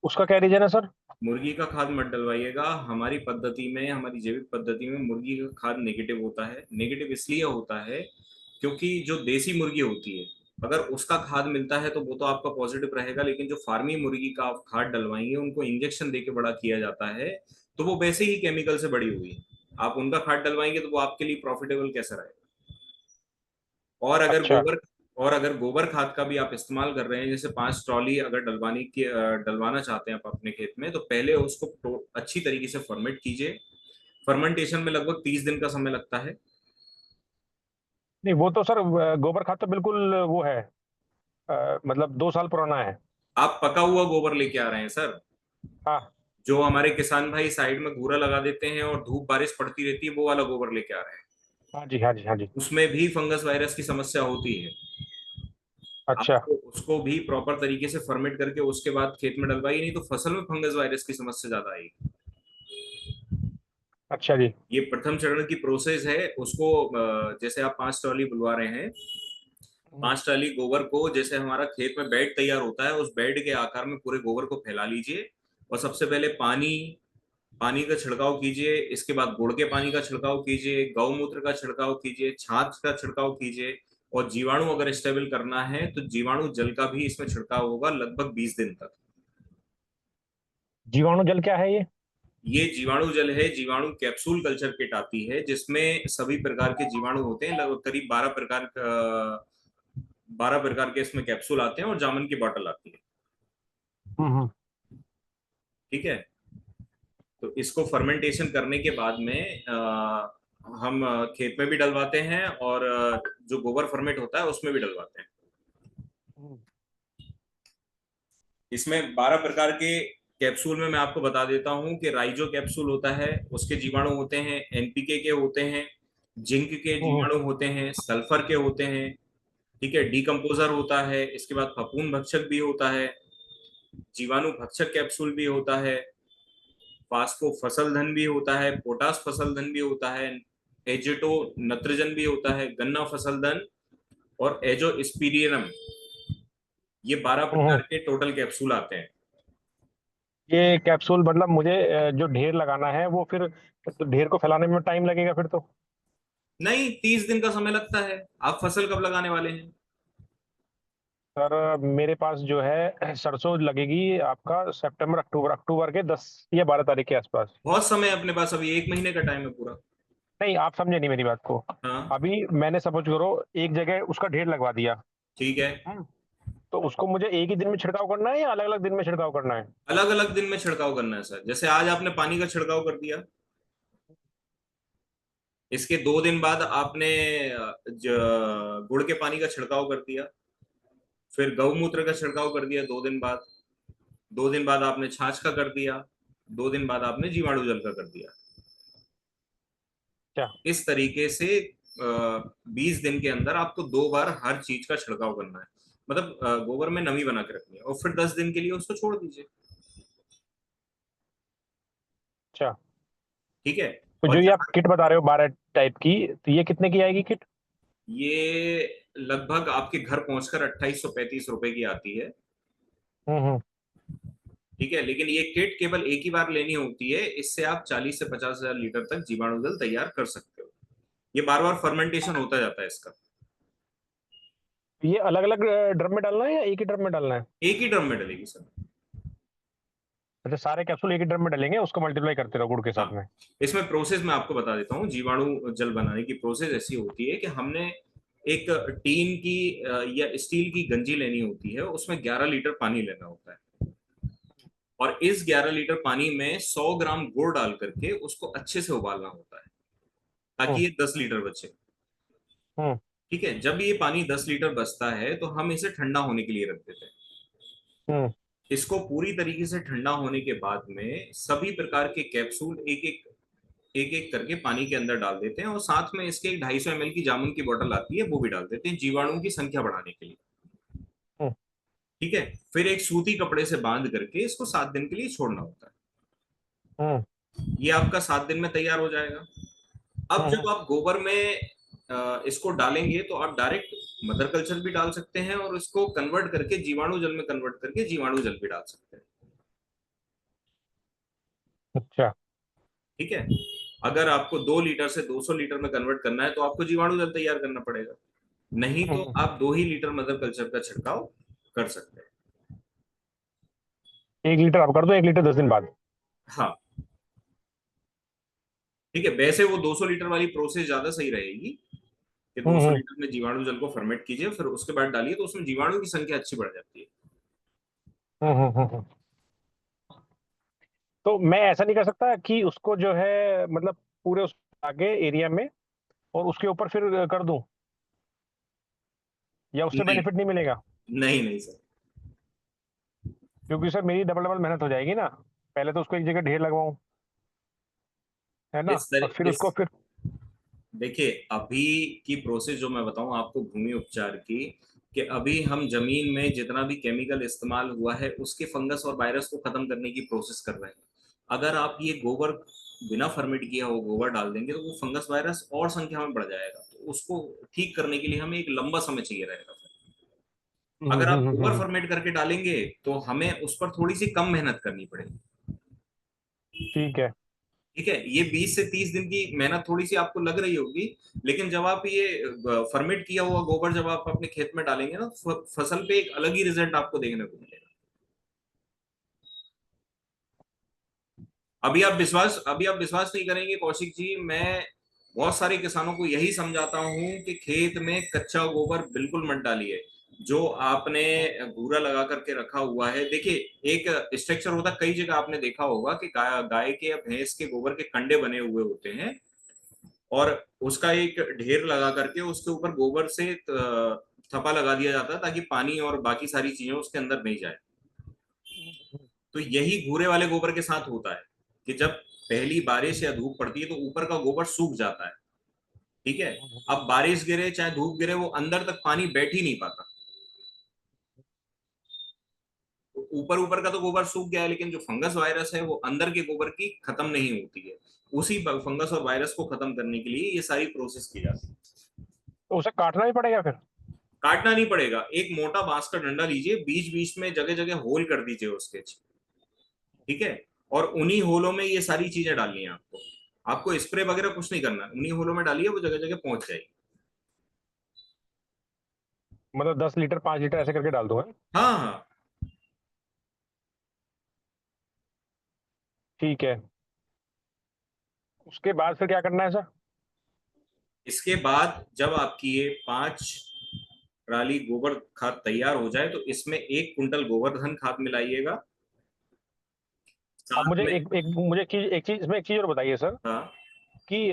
उसका क्या रीजन है सर? मुर्गी का खाद मत डलवाइएगा। हमारी पद्धति में, हमारी जैविक पद्धति में मुर्गी का खाद नेगेटिव होता है। नेगेटिव इसलिए होता है क्योंकि जो देसी मुर्गी होती है, अगर उसका खाद मिलता है तो वो तो आपका पॉजिटिव रहेगा, लेकिन जो फार्मी मुर्गी का आप खाद डलवाएंगे, उनको इंजेक्शन देके बड़ा किया जाता है, तो वो वैसे ही केमिकल से बड़ी हुई है। आप उनका खाद डलवाएंगे तो वो आपके लिए प्रॉफिटेबल कैसे रहेगा? और अगर अच्छा। गोबर और अगर गोबर खाद का भी आप इस्तेमाल कर रहे हैं, जैसे 5 ट्रॉली अगर डलवाना चाहते हैं आप अपने खेत में, तो पहले उसको अच्छी तरीके से फॉर्मेट कीजिए। फर्मेंटेशन में लगभग 30 दिन का समय लगता है। नहीं वो तो सर गोबर खाद तो बिल्कुल वो है, मतलब 2 साल पुराना है। आप पका हुआ गोबर लेके आ रहे हैं सर। हाँ जो हमारे किसान भाई साइड में घूरा लगा देते हैं और धूप बारिश पड़ती रहती है, वो वाला गोबर लेके आ रहे हैं। हाँ जी, हाँ जी, हाँ जी। उसमें भी फंगस वायरस की समस्या होती है। अच्छा। आपको उसको भी प्रॉपर तरीके से फर्मेट करके उसके बाद खेत में डलवाइए, नहीं तो फसल में फंगस वायरस की समस्या ज्यादा आएगी। अच्छा जी। ये प्रथम चरण की प्रोसेस है। उसको जैसे आप 5 ट्रॉली बुलवा रहे हैं, 5 ट्रॉली गोबर को, जैसे हमारा खेत में बेड तैयार होता है, उस बेड के आकार में पूरे गोबर को फैला लीजिए। और सबसे पहले पानी पानी का छिड़काव कीजिए। इसके बाद गुड़ के पानी का छिड़काव कीजिए, गौमूत्र का छिड़काव कीजिए, छाछ का छिड़काव कीजिए। और जीवाणु अगर स्टेबल करना है तो जीवाणु जल का भी इसमें छिड़काव होगा लगभग 20 दिन तक। जीवाणु जल क्या है ये? ये जीवाणु जल है, जीवाणु कैप्सूल कल्चर किट आती है जिसमें सभी प्रकार के जीवाणु होते हैं। लगभग करीब 12 प्रकार के इसमें कैप्सूल आते हैं और जामुन की बोतल आती है। हम्म। ठीक है। तो इसको फर्मेंटेशन करने के बाद में हम खेत में भी डलवाते हैं और जो गोबर फर्मेट होता है उसमें भी डलवाते हैं। हम्म। इसमें 12 प्रकार के कैप्सूल में मैं आपको बता देता हूं कि राइजो कैप्सूल होता है, उसके जीवाणु होते हैं। एनपीके के होते हैं, जिंक के हम्म। जीवाणु होते हैं, सल्फर के होते हैं। ठीक है। डीकम्पोजर होता है, इसके बाद फफूंद भक्षक भी होता है, जीवाणु भक्षक कैप्सूल भी होता है, फास्फो फसल धन भी होता है, पोटास फसल धन भी होता है, एजेटो नत्रजन भी होता है, गन्ना फसल धन और एजो स्पीरियम। ये 12 हम्म। प्रकार के टोटल कैप्सूल आते हैं। ये कैप्सूल मतलब मुझे जो ढेर लगाना है वो फिर तो ढेर को फैलाने में टाइम लगेगा फिर तो? नहीं, 30 दिन का समय लगता है। आप फसल कब लगाने वाले हैं? सर मेरे पास जो है सरसों लगेगी आपका सितंबर अक्टूबर, अक्टूबर के 10 या 12 तारीख के आसपास। बहुत समय है अपने पास, अभी 1 महीने का टाइम है पूरा। नहीं आप समझे नहीं मेरी बात को। हाँ। अभी मैंने सपोज करो एक जगह उसका ढेर लगवा दिया। ठीक है। हम्म। तो उसको मुझे एक ही दिन में छिड़काव करना है या अलग अलग दिन में छिड़काव करना है? अलग अलग दिन में छिड़काव करना है सर। जैसे आज आपने पानी का छिड़काव कर दिया, इसके 2 दिन बाद आपने गुड़ के पानी का छिड़काव कर दिया, फिर गौमूत्र का छिड़काव कर दिया 2 दिन बाद, 2 दिन बाद आपने छाछ का कर दिया, 2 दिन बाद आपने जीवाणु जल का कर दिया। क्या? इस तरीके से 20 दिन के अंदर आपको 2 बार हर चीज का छिड़काव करना है। मतलब गोबर में नमी बना के रखनी है और फिर 10 दिन के लिए उसको छोड़ दीजिए। अच्छा। ठीक है। तो जो और ये आप किट बता रहे हो 12 टाइप की, तो ये कितने की आएगी किट? ये लगभग आपके घर पहुंचकर 2835 रुपए की आती है। हम्म। ठीक है। लेकिन ये किट केवल एक ही बार लेनी होती है, इससे आप 40 से 50 हजार लीटर तक जीवाणु जल तैयार कर सकते हो। ये बार बार फर्मेंटेशन होता जाता है इसका। ये अलग अलग ड्रम में डालना है या एक ही ड्रम में डालना है? एक ही ड्रम में डलेगी सर। अच्छा, सारे कैप्सूल एक ही ड्रम में डालेंगे, उसको मल्टीप्लाई करते रहो गुड़ के साथ हाँ। में। इसमें प्रोसेस मैं आपको बता देता हूँ। जीवाणु जल बनाने की प्रोसेस ऐसी होती है कि हमने एक टीन की या स्टील की गंजी लेनी होती है, उसमें 11 लीटर पानी लेना होता है। और इस 11 लीटर पानी में 100 ग्राम गुड़ डाल करके उसको अच्छे से उबालना होता है, हम्म। ताकि ये 10 लीटर बचे। हम्म। ठीक है। जब ये पानी 10 लीटर बचता है तो हम इसे ठंडा होने के लिए रख देते हैं। हम्म। इसको पूरी तरीके से ठंडा होने के बाद में सभी प्रकार के कैप्सूल एक एक करके पानी के अंदर डाल देते हैं और साथ में इसके 250 ml की जामुन की बोतल आती है, वो भी डाल देते हैं जीवाणुओं की संख्या बढ़ाने के लिए। हम्म। ठीक है। फिर एक सूती कपड़े से बांध करके इसको 7 दिन के लिए छोड़ना होता हम्म। है। ये आपका 7 दिन में तैयार हो जाएगा। अब हम्म। जब आप गोबर में इसको डालेंगे तो आप डायरेक्ट मदर कल्चर भी डाल सकते हैं और इसको कन्वर्ट करके जीवाणु जल में कन्वर्ट करके जीवाणु जल भी डाल सकते हैं। अच्छा। ठीक है। अगर आपको 2 लीटर से 200 लीटर में कन्वर्ट करना है तो आपको जीवाणु जल तैयार करना पड़ेगा, नहीं तो हम्म। आप 2 ही लीटर मदर कल्चर का छिड़काव कर सकते हैं। 1 लीटर आप कर दो, 1 लीटर 10 दिन बाद। हाँ। ठीक है। वैसे वो 200 लीटर वाली प्रोसेस ज्यादा सही रहेगी कि 200 हम्म। लीटर में जीवाणु जल को फर्मेट कीजिए, फिर उसके बाद डालिए, तो उसमें जीवाणु की संख्या अच्छी बढ़ जाती है। तो मैं ऐसा नहीं कर सकता कि उसको जो है मतलब पूरे उस आगे एरिया में और उसके ऊपर फिर कर दूं, या उससे नहीं बेनिफिट नहीं मिलेगा? नहीं नहीं सर। क्योंकि सर मेरी डबल डबल मेहनत हो जाएगी ना, पहले तो उसको एक जगह ढेर लगवाऊं, है ना, इस तरह और फिर उसको फिर। देखिए, अभी की प्रोसेस जो मैं बताऊं आपको भूमि उपचार की, कि अभी हम जमीन में जितना भी केमिकल इस्तेमाल हुआ है उसके फंगस और वायरस को खत्म करने की प्रोसेस कर रहे हैं। अगर आप ये गोबर बिना फर्मेट किया हुआ गोबर डाल देंगे तो वो फंगस वायरस और संख्या में बढ़ जाएगा, तो उसको ठीक करने के लिए हमें एक लंबा समय चाहिए रहेगा। अगर आप ओवर फर्मेट करके डालेंगे तो हमें उस पर थोड़ी सी कम मेहनत करनी पड़ेगी। ठीक है। ठीक है, ये 20 से 30 दिन की मेहनत थोड़ी सी आपको लग रही होगी, लेकिन जब आप ये फर्मेट किया हुआ गोबर जब आप अपने खेत में डालेंगे ना, फसल पे एक अलग ही रिजल्ट आपको देखने को मिलेगा। अभी आप विश्वास नहीं करेंगे कौशिक जी, मैं बहुत सारे किसानों को यही समझाता हूं कि खेत में कच्चा गोबर बिल्कुल मत डालिए। जो आपने भूरा लगा करके रखा हुआ है, देखिए एक स्ट्रक्चर होता है, कई जगह आपने देखा होगा कि गाय के या भैंस के गोबर के कंडे बने हुए होते हैं, और उसका एक ढेर लगा करके उसके ऊपर गोबर से थप्पा लगा दिया जाता है ताकि पानी और बाकी सारी चीजें उसके अंदर नहीं जाए। तो यही भूरे वाले गोबर के साथ होता है कि जब पहली बारिश या धूप पड़ती है तो ऊपर का गोबर सूख जाता है। ठीक है, अब बारिश गिरे चाहे धूप गिरे वो अंदर तक पानी बैठ ही नहीं पाता। तो ऊपर ऊपर का तो गोबर सूख गया है, लेकिन जो फंगस वायरस है वो अंदर के गोबर की खत्म नहीं होती है। उसी फंगस और वायरस को खत्म करने के लिए ये सारी प्रोसेस की जाती है। तो उसे काटना ही पड़ेगा फिर? काटना नहीं पड़ेगा, एक मोटा बांस का डंडा लीजिए, बीच बीच में जगह जगह होल कर दीजिए उसके। ठीक है, और उन्हीं होलों में ये सारी चीजें डालनी है आपको। आपको स्प्रे वगैरह कुछ नहीं करना, उन्हीं होलों में डालिए, वो जगह जगह पहुंच जाएगी। मतलब 10 लीटर 5 लीटर ऐसे करके डाल दूं, है? हाँ हाँ। ठीक है। उसके बाद फिर क्या करना है सर? इसके बाद जब आपकी ये 5 ट्राली गोबर खाद तैयार हो जाए तो इसमें 1 कुंटल गोवर्धन खाद मिलाइएगा अब साथ मुझे में। एक चीज इसमें एक चीज और बताइए सर, हाँ, कि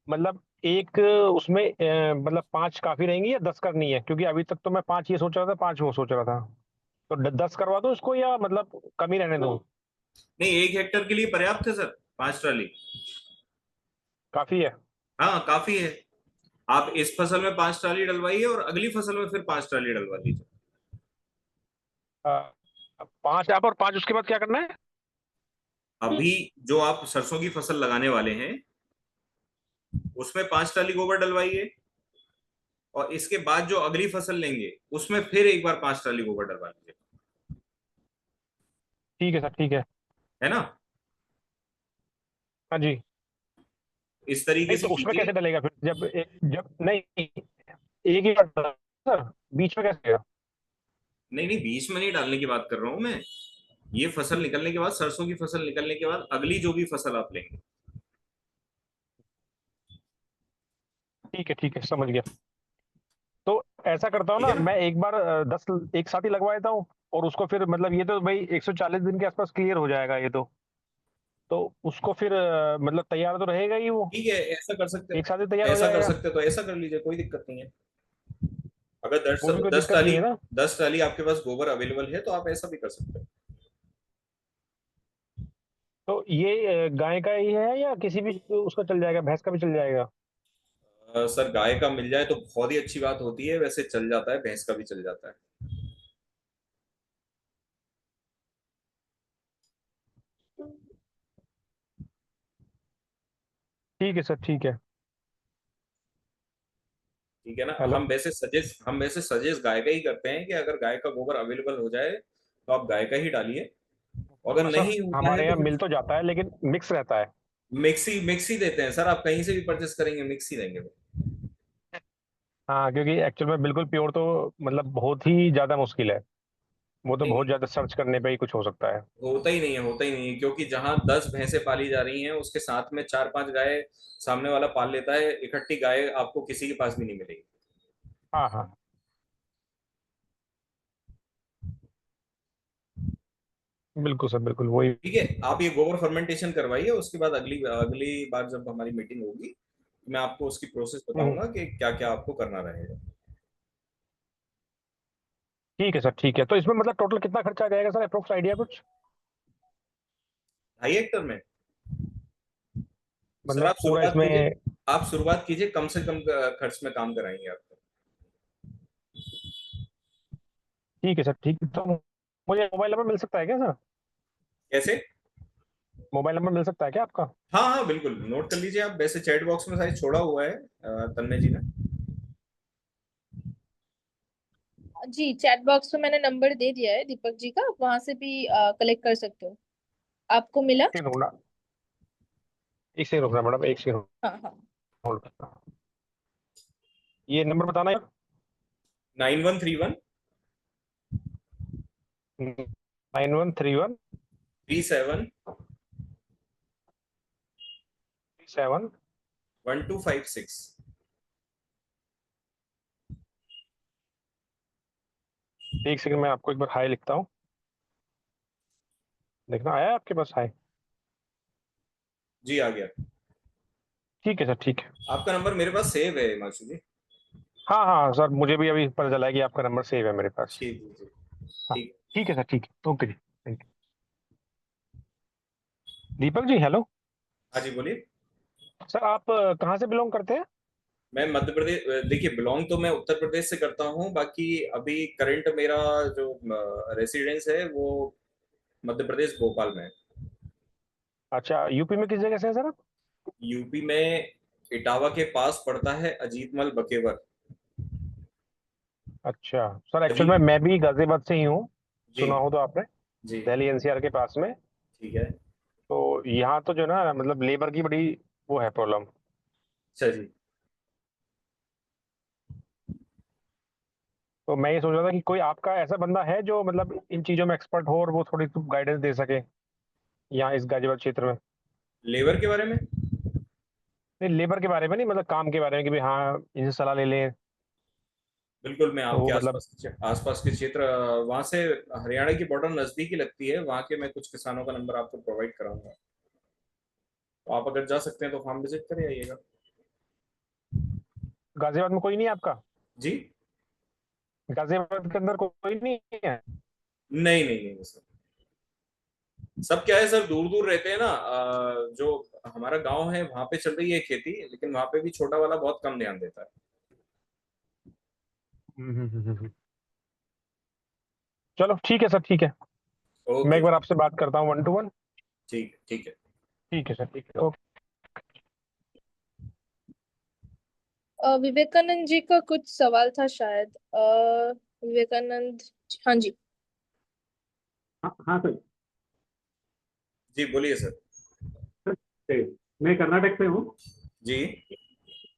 मतलब एक उसमें मतलब 5 काफी रहेंगी या 10 करनी है? क्योंकि अभी तक तो मैं 5 ये सोच रहा था, 5 वो सोच रहा था। तो 10 करवा दो इसको, या मतलब कम ही रहने दो? नहीं 1 हेक्टर के लिए पर्याप्त है सर 5 ट्राली। काफी है? हाँ काफी है। आप इस फसल में 5 ट्राली डलवाइए और अगली फसल में फिर 5 ट्राली डलवा दीजिए। 5 आप, और 5 उसके बाद क्या करना है? अभी जो आप सरसों की फसल लगाने वाले हैं उसमें 5 ट्राली गोबर डलवाइए, और इसके बाद जो अगली फसल लेंगे उसमें फिर एक बार 5 ट्राली गोबर डलवा लीजिए। ठीक है सर, ठीक है। है ना? हाँ जी। इस तरीके नहीं से तो उसमें कीजिए। कैसे डलेगा फिर, जब नहीं, एक ही बार डाला सर, बीच में कैसे डलेगा? नहीं नहीं, बीच में नहीं डालने की बात कर रहा हूं मैं। ये फसल निकलने के बाद, सरसों की फसल निकलने के बाद अगली जो भी फसल आप लेंगे। ठीक है, समझ गया। तो ऐसा करता हूँ ठीक ना, है ना? मैं एक बार 10 एक साथ ही लगवा देता हूँ, और उसको फिर मतलब ये तो भाई 140 दिन के आसपास क्लियर हो जाएगा ये तो उसको फिर मतलब तैयार तो रहेगा ही वो, ठीक है, ऐसा कर सकते, एक साथ ही तैयार हो ऐसा कर जाएगा। सकते तो ऐसा कर लीजिए, कोई दिक्कत नहीं है। अगर दस वो भी कोई दस दिक्कत नहीं ट्राली है ना? 10 ट्राली आपके पास गोबर अवेलेबल है तो आप ऐसा भी कर सकते हैं। तो ये गाय का ही है या किसी भी उसका चल जाएगा, भैंस का भी चल जाएगा? सर गाय का मिल जाए तो बहुत ही अच्छी बात होती है, वैसे चल जाता है, भैंस का भी चल जाता है। ठीक है सर, ठीक है। ठीक है ना? हेलो। हम वैसे सजेस्ट गाय का ही करते हैं कि अगर गाय का गोबर अवेलेबल हो जाए तो आप गाय का ही डालिए, और अगर सर नहीं होता है हमारे तो यहाँ फिर मिल तो जाता है, लेकिन मिक्स रहता है। मिक्सी देते हैं सर, आप कहीं से भी परचेस करेंगे मिक्सी देंगे वो। हाँ, क्योंकि एक्चुअल में बिल्कुल प्योर तो मतलब बहुत ही ज्यादा मुश्किल है, वो तो नहीं बहुत नहीं, ज्यादा सर्च करने पे ही कुछ हो सकता है। होता ही नहीं है, क्योंकि जहां 10 भैंसे पाली जा रही हैं उसके साथ में 4-5 गाय सामने वाला पाल लेता है, इकट्ठी गाय आपको किसी के पास भी नहीं मिलेगी। हाँ हाँ। बिल्कुल सर, बिल्कुल वही। ठीक है, आप ये गोबर फर्मेंटेशन करवाइए, उसके बाद अगली अगली बार जब हमारी मीटिंग होगी तो मैं आपको उसकी प्रोसेस हम्म, बताऊंगा कि क्या क्या आपको करना रहेगा। ठीक है सर, ठीक है। तो इसमें मतलब टोटल कितना खर्चा आ जाएगा सर, अप्रोक्स आइडिया कुछ? 2.5 हेक्टर में सर मतलब आप पूरा शुरुआत कीजिए, इसमें। आप शुरुआत कीजिए, कम से कम खर्च में काम कराएंगे आपको। ठीक है सर, ठीक है। तो मुझे मोबाइल नंबर मिल सकता है क्या सर? कैसे? मोबाइल नंबर मिल सकता है क्या आपका? हाँ हाँ बिल्कुल, नोट कर लीजिए आप, वैसे चैट बॉक्स में शायद छोड़ा हुआ है तन्मय जी ने। जी, चैट बॉक्स में मैंने नंबर दे दिया है दीपक जी का, वहां से भी कलेक्ट कर सकते हो। आपको मिला? एक रुकना, एक सेकंड रुकना मैडम, एक सेकंड हाँ हाँ। होल्ड करना। ये नंबर बताना है। 9131 9131 37 7। 1256। एक सेकंड, मैं आपको एक बार हाई लिखता हूँ। देखना आया है आपके पास हाई? जी आ गया। ठीक है सर, ठीक है। आपका नंबर मेरे पास सेव है हिमांशु जी। हाँ हाँ सर, मुझे भी अभी पता चला है कि आपका नंबर सेव है मेरे पास। ठीक जी जी। हाँ, ठीक। ठीक है सर, ठीक है, ओके जी, thank you. Deepak ji, hello. हाँ जी बोलिए। सर आप कहाँ से बिलोंग करते हैं? मैं मध्य प्रदेश, देखिए बिलोंग तो मैं उत्तर प्रदेश से करता हूँ, बाकी अभी करंट मेरा जो रेसिडेंस है वो मध्य प्रदेश भोपाल में है। अच्छा, यूपी में किस जगह से है सर आप? यूपी में इटावा के पास पड़ता है अजीतमल बकेवर। अच्छा सर, जभी। एक्चुअल में मैं भी गाजियाबाद से ही हूँ। जी सुना हो तो आपने, जी। दिल्ली एनसीआर के पास में। ठीक है। तो यहाँ तो जो ना मतलब लेबर की बड़ी वो है प्रॉब्लम। अच्छा जी। तो मैं ये सोच रहा था कि कोई आपका ऐसा बंदा है जो मतलब इन चीज़ों में एक्सपर्ट हो और वो थोड़ी गाइडेंस दे सके यहाँ इस गाजियाबाद क्षेत्र में। लेबर के बारे में? नहीं, लेबर के बारे में नहीं, मतलब काम के बारे में कि भाई हाँ इनसे सलाह ले लें। बिल्कुल, मैं तो वो आपके मतलब। आसपास के क्षेत्र, वहां से हरियाणा की बॉर्डर नजदीकी लगती है, वहां के मैं कुछ किसानों का नंबर आपको प्रोवाइड कराऊंगा। तो आप अगर जा सकते हैं तो फार्म विजिट कर आइएगा। गाजियाबाद में कोई नहीं है आपका? जी। गाजियाबाद के अंदर कोई नहीं है? नहीं नहीं नहीं सर, सब क्या है सर, दूर दूर रहते हैं ना, जो हमारा गांव है वहां पे चल रही है खेती, लेकिन वहां पे भी छोटा वाला बहुत कम ध्यान देता है। हम्म। चलो ठीक है सर, ठीक है। मैं ओके एक बार आपसे बात करता हूँ 1 to 1। ठीक ठीक है। ठीक है सर, ठीक है, ओके। विवेकानंद जी का कुछ सवाल था शायद। विवेकानंद। हाँ जी। हाँ हाँ सर। जी बोलिए सर। मैं कर्नाटक से हूँ। जी।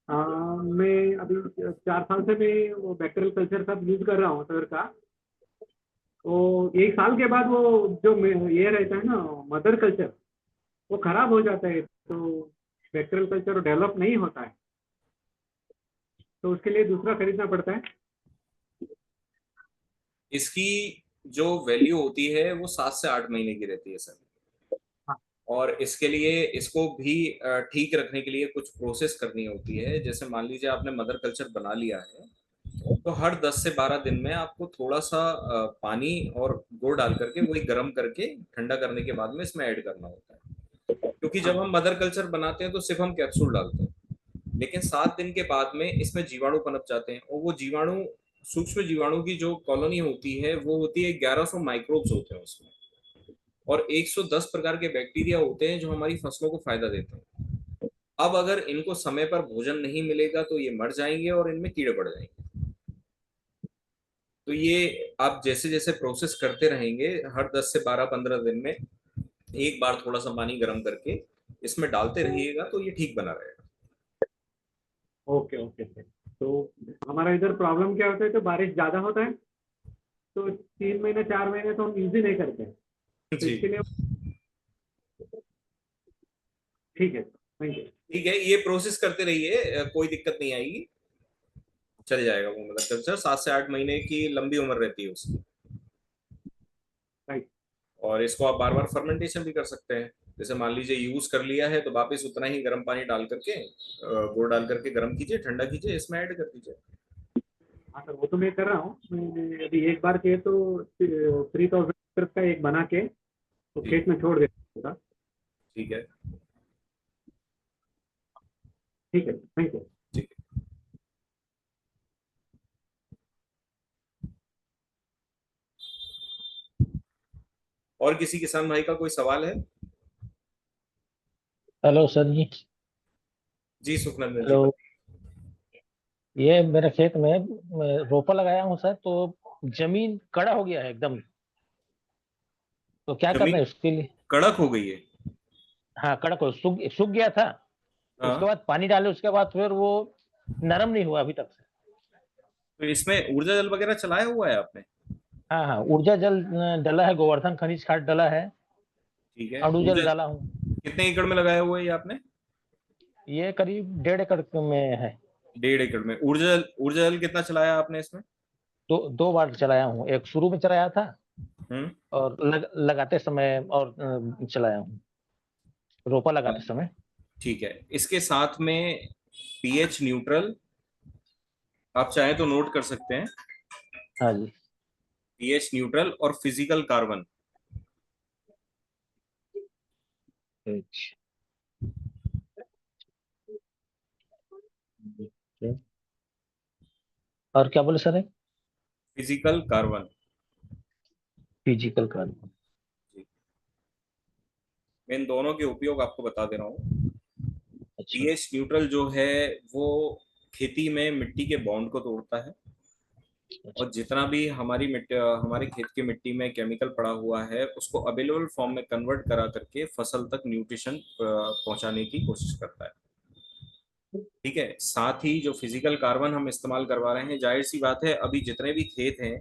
मैं अभी 4 साल से मैं वो बैक्टीरियल कल्चर सब यूज कर रहा हूँ सर का। तो 1 साल के बाद वो जो ये रहता है ना मदर कल्चर, वो खराब हो जाता है, तो बैक्टीरियल कल्चर डेवलप नहीं होता है, तो उसके लिए दूसरा खरीदना पड़ता है। इसकी जो वैल्यू होती है वो 7 से 8 महीने की रहती है सर। हाँ। और इसके लिए इसको भी ठीक रखने के लिए कुछ प्रोसेस करनी होती है। जैसे मान लीजिए आपने मदर कल्चर बना लिया है, तो हर 10 से 12 दिन में आपको थोड़ा सा पानी और गुड़ डाल करके वही गर्म करके ठंडा करने के बाद में इसमें ऐड करना होता है। क्योंकि जब हाँ। हम मदर कल्चर बनाते हैं तो सिर्फ हम कैप्सूल डालते हैं, लेकिन 7 दिन के बाद में इसमें जीवाणु पनप जाते हैं, और वो जीवाणु, सूक्ष्म जीवाणु की जो कॉलोनी होती है वो होती है 1100 माइक्रोब्स होते हैं उसमें, और 110 प्रकार के बैक्टीरिया होते हैं जो हमारी फसलों को फायदा देते हैं। अब अगर इनको समय पर भोजन नहीं मिलेगा तो ये मर जाएंगे और इनमें कीड़े पड़ जाएंगे। तो ये आप जैसे जैसे प्रोसेस करते रहेंगे, हर 10 से 12 15 दिन में एक बार थोड़ा सा पानी गर्म करके इसमें डालते रहिएगा तो ये ठीक बना रहेगा। Okay okay sir. तो हमारा इधर प्रॉब्लम क्या होता है, तो बारिश ज़्यादा होता है, तो 3 महीने 4 महीने तो हम यूज ही नहीं करते हैं। तो जी इसके लिए ठीक है, थैंक यू। ठीक है, ये प्रोसेस करते रहिए, कोई दिक्कत नहीं आएगी, चल जाएगा वो। मतलब कल्चर 7 से 8 महीने की लंबी उम्र रहती है उसकी। राइट। और इसको आप बार बार फर्मेंटेशन भी कर सकते हैं। जैसे मान लीजिए यूज कर लिया है तो वापस उतना ही गर्म पानी डाल करके गुड़ डाल करके गर्म कीजिए, ठंडा कीजिए, इसमें ऐड कर दीजिए। हाँ सर, वो तो मैं कर रहा हूँ। मैंने अभी एक बार किए तो 3000 का एक बना के तो जी, खेत में छोड़ देता था। ठीक है। ठीक है, थैंक यू। ठीक है। और किसी किसान भाई का कोई सवाल है? हेलो सर जी। जी सुखनंदन जी, हेलो। ये मेरे खेत में मैं रोपा लगाया हूँ सर, तो जमीन कड़ा हो गया है एकदम। तो क्या करना जमीन है उसके लिए? कड़क हो गई है? हाँ, कड़क हो, सूख सूख गया था। उसके हाँ, बाद पानी डाले, उसके बाद फिर वो नरम नहीं हुआ अभी तक से। तो इसमें ऊर्जा जल वगैरह चलाया हुआ है आपने? हाँ हाँ, ऊर्जा जल डला है, गोवर्धन खनिज खाद डला है, ठीक है। अड़ू जल ऊर्जा डाला हूँ। कितने एकड़ में लगाया हुआ है ये आपने? ये करीब 1.5 एकड़ में है। 1.5 एकड़ में। ऊर्जा जल कितना चलाया आपने इसमें? दो बार चलाया हूँ, एक शुरू में चलाया था हम्म। और लगाते समय, और चलाया हूँ रोपा लगाते समय। ठीक है, इसके साथ में पीएच न्यूट्रल आप चाहें तो नोट कर सकते हैं। हाँ जी। पीएच न्यूट्रल और फिजिकल कार्बन। अच्छा। और क्या बोले sir? Physical carbon. Physical carbon. मैं इन दोनों के उपयोग आपको बता दे रहा हूँ। अच्छा। पीएच न्यूट्रल जो है वो खेती में मिट्टी के बॉन्ड को तोड़ता है, अच्छा। और जितना भी हमारी मिट्टी, हमारे खेत की मिट्टी में केमिकल पड़ा हुआ है उसको अवेलेबल फॉर्म में कन्वर्ट करा करके फसल तक न्यूट्रिशन पहुंचाने की कोशिश करता है। ठीक है, साथ ही जो फिजिकल कार्बन हम इस्तेमाल करवा रहे हैं, जाहिर सी बात है अभी जितने भी खेत हैं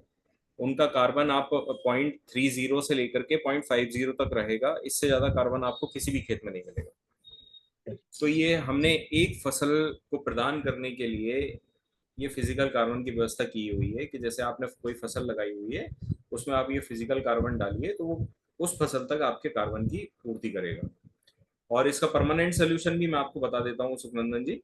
उनका कार्बन आप 0.30 से लेकर के 0.50 तक रहेगा। इससे ज्यादा कार्बन आपको किसी भी खेत में नहीं मिलेगा। तो ये हमने एक फसल को प्रदान करने के लिए ये फिजिकल कार्बन की व्यवस्था की हुई है कि जैसे आपने कोई फसल लगाई हुई है उसमें आप ये फिजिकल कार्बन डालिए तो वो उस फसल तक आपके कार्बन की पूर्ति करेगा। और इसका परमानेंट सोल्यूशन भी मैं आपको बता देता हूँ सुखनंदन जी,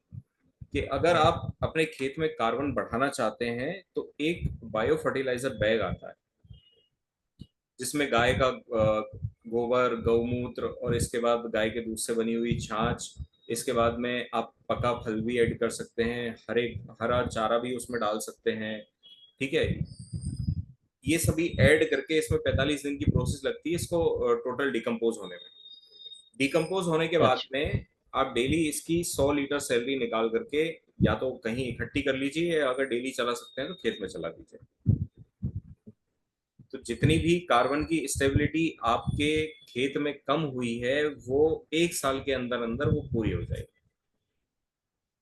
कि अगर आप अपने खेत में कार्बन बढ़ाना चाहते हैं तो एक बायो फर्टिलाइजर बैग आता है जिसमें गाय का गोबर, गौमूत्र और इसके बाद गाय के दूध से बनी हुई छाछ, इसके बाद में आप पका फल भी ऐड कर सकते हैं, हरा चारा भी उसमें डाल सकते हैं। ठीक है, ये सभी ऐड करके इसमें 45 दिन की प्रोसेस लगती है इसको टोटल डिकम्पोज होने में। डिकम्पोज होने के बाद अच्छा। में आप डेली इसकी 100 लीटर सैलरी निकाल करके या तो कहीं इकट्ठी कर लीजिए, या अगर डेली चला सकते हैं तो खेत में चला दीजिए। तो जितनी भी कार्बन की स्टेबिलिटी आपके खेत में कम हुई है वो 1 साल के अंदर अंदर वो पूरी हो जाएगी।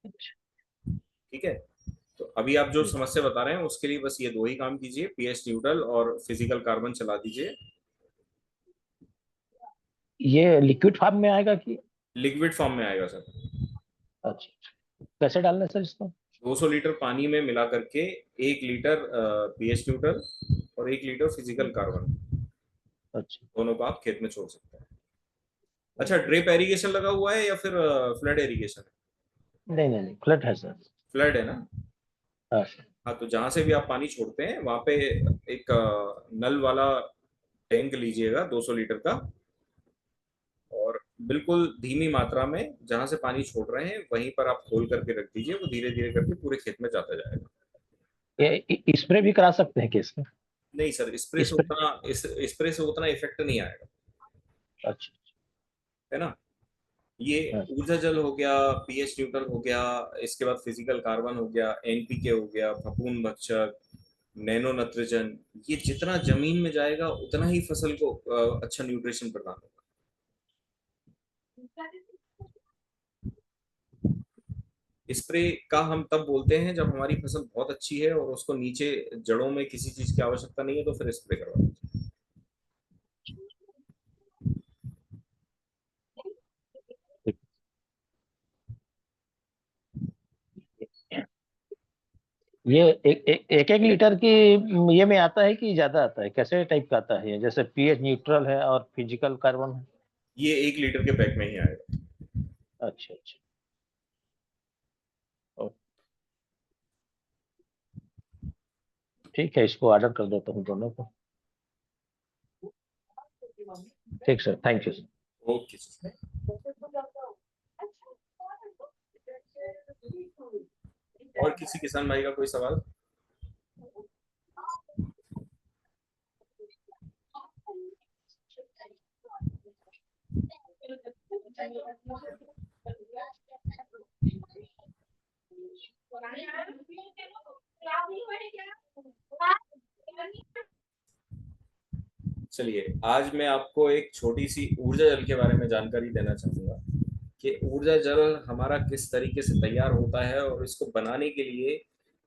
अच्छा। ठीक है, तो अभी आप जो ठीक। समस्या बता रहे हैं उसके लिए बस ये दो ही काम कीजिए, पीएच न्यूट्रल और फिजिकल कार्बन चला दीजिए। ये लिक्विड फॉर्म में आएगा कि? लिक्विड फॉर्म में आएगा सर। अच्छा, कैसे डालना है सर इसको? 200 लीटर पानी में मिला करके 1 लीटर पीएच न्यूट्रल और 1 लीटर फिजिकल कार्बन, अच्छा। दोनों को आप खेत में छोड़ सकते हैं। अच्छा, ड्रिप एरिगेशन लगा हुआ है या फिर फ्लड एरिगेशन है? नहीं नहीं नहीं, फ्लैट है सर। फ्लड है ना? हाँ सर। हाँ, तो जहां से भी आप पानी छोड़ते हैं वहां पे एक नल वाला टैंक लीजिएगा 200 लीटर का, और बिल्कुल धीमी मात्रा में जहां से पानी छोड़ रहे हैं वहीं पर आप खोल करके रख दीजिए, वो धीरे धीरे करके पूरे खेत में जाता जाएगा। ये स्प्रे भी करा सकते हैं क्या इसमें? नहीं सर, स्प्रे से स्प्रे। उतना स्प्रे से उतना इफेक्ट नहीं आएगा, अच्छा। है ना? ये हाँ। ऊर्जा जल हो गया, पीएच न्यूट्रल हो गया, इसके बाद फिजिकल कार्बन हो गया, एनपीके हो गया, फफूंद भक्षक, नैनो नत्रजन, ये जितना जमीन में जाएगा उतना ही फसल को अच्छा न्यूट्रिशन प्रदान होगा। स्प्रे का हम तब बोलते हैं जब हमारी फसल बहुत अच्छी है और उसको नीचे जड़ों में किसी चीज की आवश्यकता नहीं है तो फिर स्प्रे करवा दीजिए। ये एक लीटर की ये में आता है कि ज्यादा आता है, कैसे टाइप का आता है ये? जैसे पीएच न्यूट्रल है और फिजिकल कार्बन है। ये 1 लीटर के पैक में ही आएगा। अच्छा अच्छा। ओ, ठीक है, इसको ऑर्डर कर देता हूँ दोनों को। ठीक sir, thank you sir. Okay. और किसी किसान भाई का कोई सवाल? चलिए, आज मैं आपको एक छोटी सी ऊर्जा जल के बारे में जानकारी देना चाहूंगा कि ऊर्जा जल हमारा किस तरीके से तैयार होता है और इसको बनाने के लिए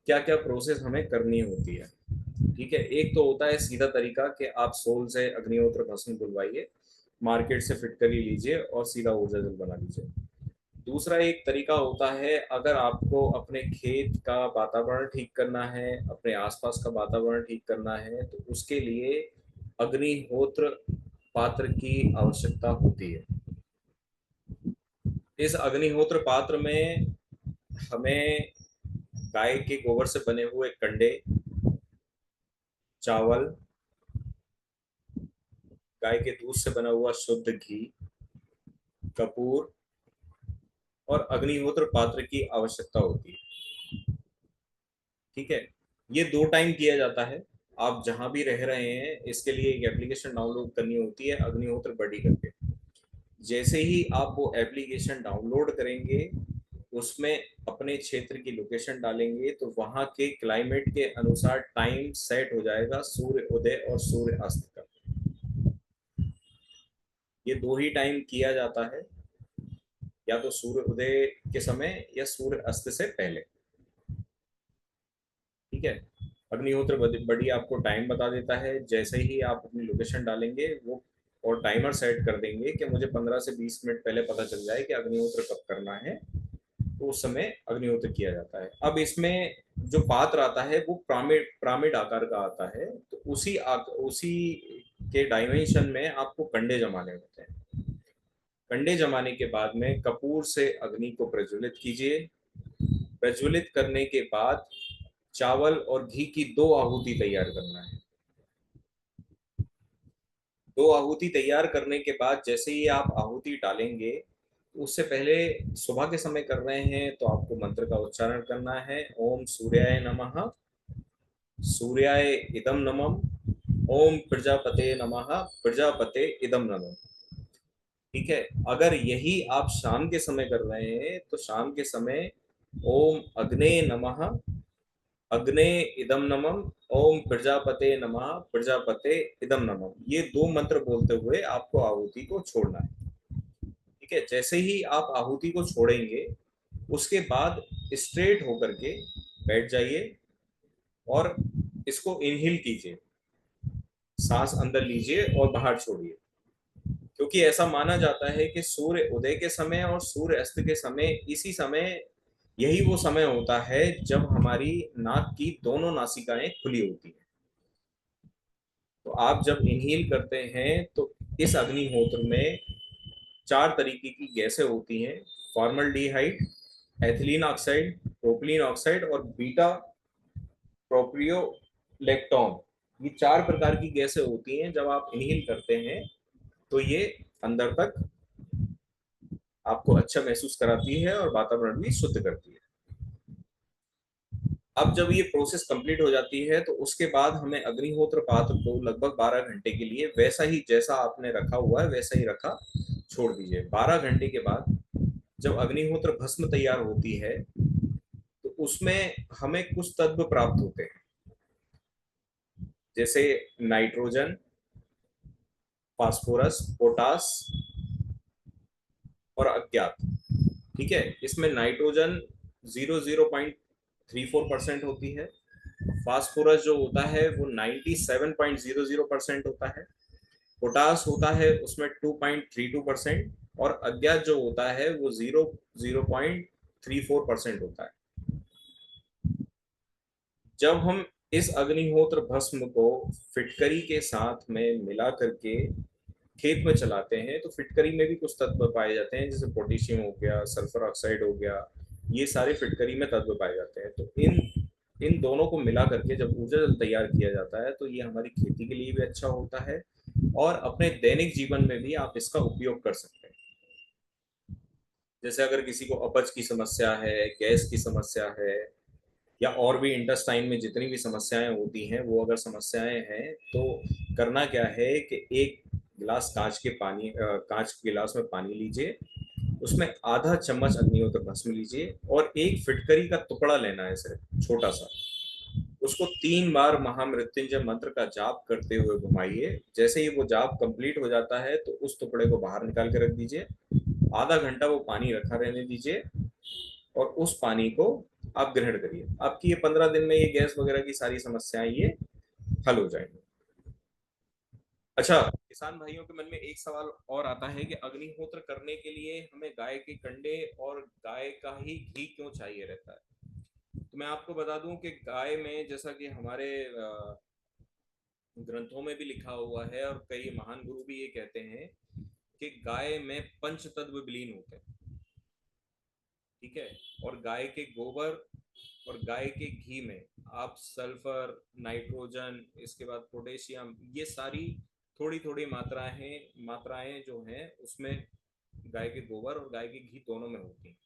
क्या क्या प्रोसेस हमें करनी होती है। ठीक है, एक तो होता है सीधा तरीका कि आप सोल से अग्निहोत्र भस्म बुलवाइए, मार्केट से फिट कर ही लीजिए और सीधा ऊर्जा जल बना लीजिए। दूसरा एक तरीका होता है, अगर आपको अपने खेत का वातावरण ठीक करना है, अपने आसपास का वातावरण ठीक करना है, तो उसके लिए अग्निहोत्र पात्र की आवश्यकता होती है। इस अग्निहोत्र पात्र में हमें गाय के गोबर से बने हुए कंडे, चावल, गाय के दूध से बना हुआ शुद्ध घी, कपूर और अग्निहोत्र पात्र की आवश्यकता होती है। ठीक है, ये 2 टाइम किया जाता है। आप जहां भी रह रहे हैं इसके लिए एक एप्लीकेशन डाउनलोड करनी होती है, अग्निहोत्र बडी करके। जैसे ही आप वो एप्लीकेशन डाउनलोड करेंगे, उसमें अपने क्षेत्र की लोकेशन डालेंगे, तो वहां के क्लाइमेट के अनुसार टाइम सेट हो जाएगा सूर्य उदय और सूर्य अस्त का। ये 2 ही टाइम किया जाता है, या तो सूर्य उदय के समय या सूर्य अस्त से पहले। ठीक है, अग्निहोत्र बडी आपको टाइम बता देता है। जैसे ही आप अपनी लोकेशन डालेंगे वो और टाइमर सेट कर देंगे कि मुझे 15 से 20 मिनट पहले पता चल जाए कि अग्निहोत्र कब करना है, तो उस समय अग्निहोत्र किया जाता है। अब इसमें जो पात्र आता है वो पिरामिड आकार का आता है, तो उसी के डायमेंशन में आपको कंडे जमाने होते हैं। कंडे जमाने के बाद में कपूर से अग्नि को प्रज्वलित कीजिए। प्रज्वलित करने के बाद चावल और घी की 2 आहुति तैयार करना है। 2 आहुति तैयार करने के बाद जैसे ही आप आहुति डालेंगे, उससे पहले सुबह के समय कर रहे हैं तो आपको मंत्र का उच्चारण करना है। ओम सूर्याय नमः, सूर्याय इदम नमः, ओम प्रजापते नमः, प्रजापते इदम नमः। ठीक है, अगर यही आप शाम के समय कर रहे हैं तो शाम के समय ओम अग्ने नमः, अग्ने इदम नमः, ओम प्रजापते नमः, प्रजापते इदम नमः, ये 2 मंत्र बोलते हुए आपको आहुति को छोड़ना है। ठीक है, जैसे ही आप आहुति को छोड़ेंगे, उसके बाद स्ट्रेट होकर के बैठ जाइए और इसको इनहेल कीजिए। सांस अंदर लीजिए और बाहर छोड़िए, क्योंकि ऐसा माना जाता है कि सूर्य उदय के समय और सूर्य अस्त के समय, इसी समय, यही वो समय होता है जब हमारी नाक की दोनों नासिकाएं खुली होती हैं। तो आप जब इनहेल करते हैं तो इस अग्निहोत्र में 4 तरीके की गैसें होती हैं, formaldehyde, ethylene oxide, propylene oxide और बीटा प्रोपियोलेक्टोन। ये 4 प्रकार की गैसें होती हैं। जब आप इनहेल करते हैं तो ये अंदर तक आपको अच्छा महसूस कराती है और वातावरण भी शुद्ध करती है। अब जब ये प्रोसेस कंप्लीट हो जाती है तो उसके बाद हमें अग्निहोत्र पात्र को लगभग 12 घंटे के लिए वैसा ही जैसा आपने रखा हुआ है वैसा ही रखा छोड़ दीजिए। 12 घंटे के बाद जब अग्निहोत्र भस्म तैयार होती है तो उसमें हमें कुछ तत्व प्राप्त होते हैं, जैसे नाइट्रोजन, फास्फोरस, पोटास और अज्ञात। ठीक है, इसमें नाइट्रोजन 0.34% होती है, फास्फोरस जो होता है वो 97.00% होता है, पोटास होता है उसमें 2.32% और अज्ञात जो होता है वो 0.34% होता है। जब हम इस अग्निहोत्र भस्म को फिटकरी के साथ में मिला करके खेत में चलाते हैं तो फिटकरी में भी कुछ तत्व पाए जाते हैं, जैसे पोटेशियम हो गया, सल्फर ऑक्साइड हो गया, ये सारे फिटकरी में तत्व पाए जाते हैं। तो इन दोनों को मिला करके जब ऊर्जा जल तैयार किया जाता है तो ये हमारी खेती के लिए भी अच्छा होता है और अपने दैनिक जीवन में भी आप इसका उपयोग कर सकते हैं। जैसे अगर किसी को अपच की समस्या है, गैस की समस्या है, या और भी इंटेस्टाइन में जितनी भी समस्याएं होती हैं, वो अगर समस्याएं हैं तो करना क्या है कि एक गिलास कांच के गिलास में पानी लीजिए, उसमें आधा चम्मच अग्निहोत्र भस्म लीजिए और एक फिटकरी का टुकड़ा लेना है सिर्फ छोटा सा, उसको 3 बार महामृत्युंजय मंत्र का जाप करते हुए घुमाइए। जैसे ही वो जाप कंप्लीट हो जाता है तो उस टुकड़े को बाहर निकाल के रख दीजिए, आधा घंटा वो पानी रखा रहने दीजिए और उस पानी को आप ग्रहण करिए। आपकी ये 15 दिन में ये गैस वगैरह की सारी समस्याएं ये हल हो जाएंगी। अच्छा, किसान भाइयों के मन में एक सवाल और आता है कि अग्निहोत्र करने के लिए हमें गाय के कंडे और गाय का ही घी क्यों चाहिए रहता है। तो मैं आपको बता दूं कि गाय में, जैसा कि हमारे ग्रंथों में भी लिखा हुआ है और कई महान गुरु भी ये कहते हैं कि गाय में पंच तत्व विलीन होते हैं, ठीक है। और गाय के गोबर और गाय के घी में आप सल्फर, नाइट्रोजन, इसके बाद पोटेशियम, ये सारी थोड़ी थोड़ी मात्राएं जो हैं उसमें गाय के गोबर और गाय के घी दोनों में होती हैं।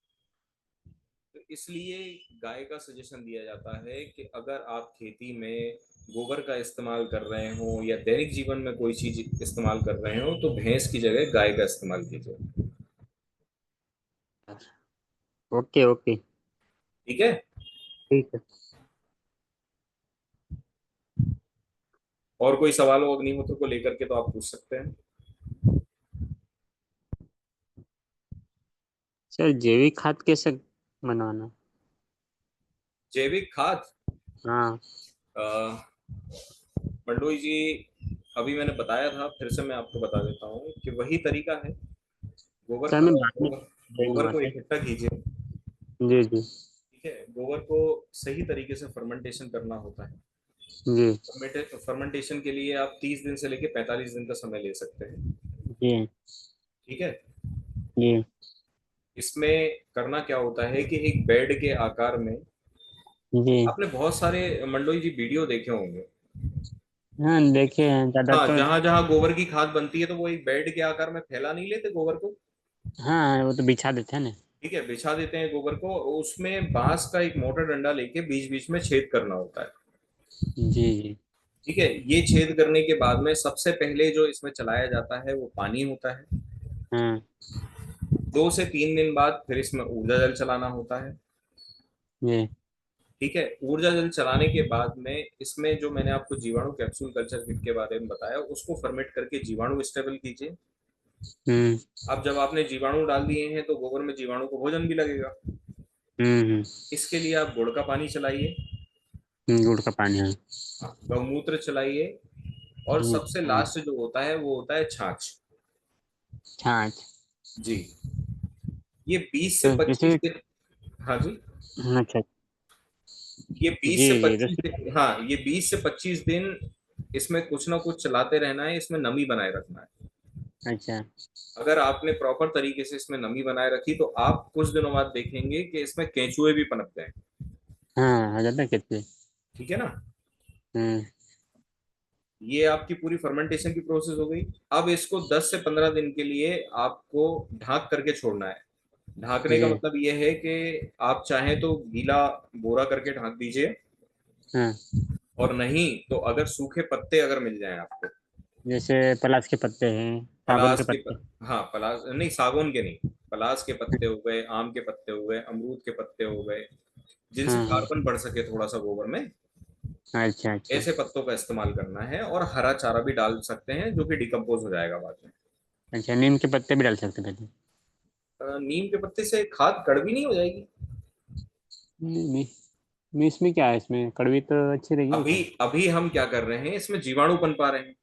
तो इसलिए गाय का सजेशन दिया जाता है कि अगर आप खेती में गोबर का इस्तेमाल कर रहे हो या दैनिक जीवन में कोई चीज इस्तेमाल कर रहे हो तो भैंस की जगह गाय का इस्तेमाल कीजिए। Okay okay. ठीक है। ठीक है। और कोई सवाल हो अग्निहोत्र को लेकर के तो आप पूछ सकते हैं। सर जैविक खाद कैसे बनाना? जैविक खाद, हाँ। मंडोई जी, अभी मैंने बताया था, फिर से मैं आपको बता देता हूँ कि वही तरीका है। सर मैं बाद में गोबर देंगे को सर। इकट्ठा कीजिए, जी जी। ठीक है। गोबर को सही तरीके से फर्मेंटेशन करना होता है। जी फर्मेंटेशन के लिए आप 30 दिन से लेके 45 दिन का समय ले सकते हैं, जी ठीक है। जी इसमें करना क्या होता है कि एक बेड के आकार में, जी। आपने बहुत सारे मंडोई जी वीडियो देखे होंगे, हाँ देखे हैं हाँ, ज्यादातर। जहां जहां गोबर की खाद बनती है तो वो एक बेड के आकार में फैला नहीं लेते गोबर को, हाँ वो तो बिछा देते हैं ना। ठीक है, बिछा देते हैं गोबर को। उसमें बांस का एक मोटा डंडा लेके बीच बीच में छेद करना होता है, जी जी। ठीक है। ये छेद करने के बाद में सबसे पहले जो इसमें चलाया जाता है वो पानी होता है। हाँ 2 से 3 दिन बाद फिर इसमें ऊर्जा जल चलाना होता है, जी। ठीक है। ऊर्जा जल चलाने के बाद में इसमें जो मैंने आपको जीवाणु कैप्सूल कल्चर किट के बारे में बताया उसको फर्मेट करके जीवाणु स्टेबल कीजिए। हम्म अब जब आपने जीवाणु डाल दिए हैं तो गोबर में जीवाणु को भोजन भी लगेगा। हम्म। इसके लिए आप गुड़ का पानी चलाइए, गुड़ का पानी। हाँ। गौमूत्र चलाइए, और सबसे हाँ, लास्ट जो होता है वो होता है छाछ। छाछ। जी, ये 20 से तो 25 जैसे दिन, हाँ जी, अच्छा। ये जी 20 से जी 25 दिन, हाँ, ये 20 से 25 दिन इसमें कुछ ना कुछ चलाते रहना है, इसमें नमी बनाए रखना है। अच्छा। अगर आपने प्रॉपर तरीके से इसमें नमी बनाए रखी तो आप कुछ दिनों बाद देखेंगे कि इसमें केंचुए भी पनपते हैं, हाँ आ जाता है कितने। ठीक है ना। हम्म ये आपकी पूरी फर्मेंटेशन की प्रोसेस हो गई। अब इसको 10 से 15 दिन के लिए आपको ढाक करके छोड़ना है। ढाकने का जी। मतलब ये है कि आप चाहें तो गीला बोरा करके ढाक दीजिए, हाँ और नहीं तो अगर सूखे पत्ते अगर मिल जाएं आपको, जैसे पलाश के पत्ते हैं, सागौन के पलास के पत्ते। हाँ, पलास नहीं, सागौन के नहीं, पलास के पत्ते हो गए, आम के पत्ते हो गए, अमरूद के पत्ते हो गए, जिनसे हाँ हाँ। कार्बन बढ़ सके थोड़ा सा गोबर में, अच्छा अच्छा। ऐसे पत्तों का इस्तेमाल करना है। और हरा चारा भी डाल सकते हैं जो कि डिकम्पोज हो जाएगा बाद में। अच्छा नीम के पत्ते भी डाल सकते हैं पहले? नीम के पत्ते से खाद कड़वी नहीं हो जाएगी। नहीं इसमें क्या है, इसमें कड़वी तो अच्छी रहेगी अभी क्या? अभी हम क्या कर रहे हैं, इसमें जीवाणु पनपा रहे हैं,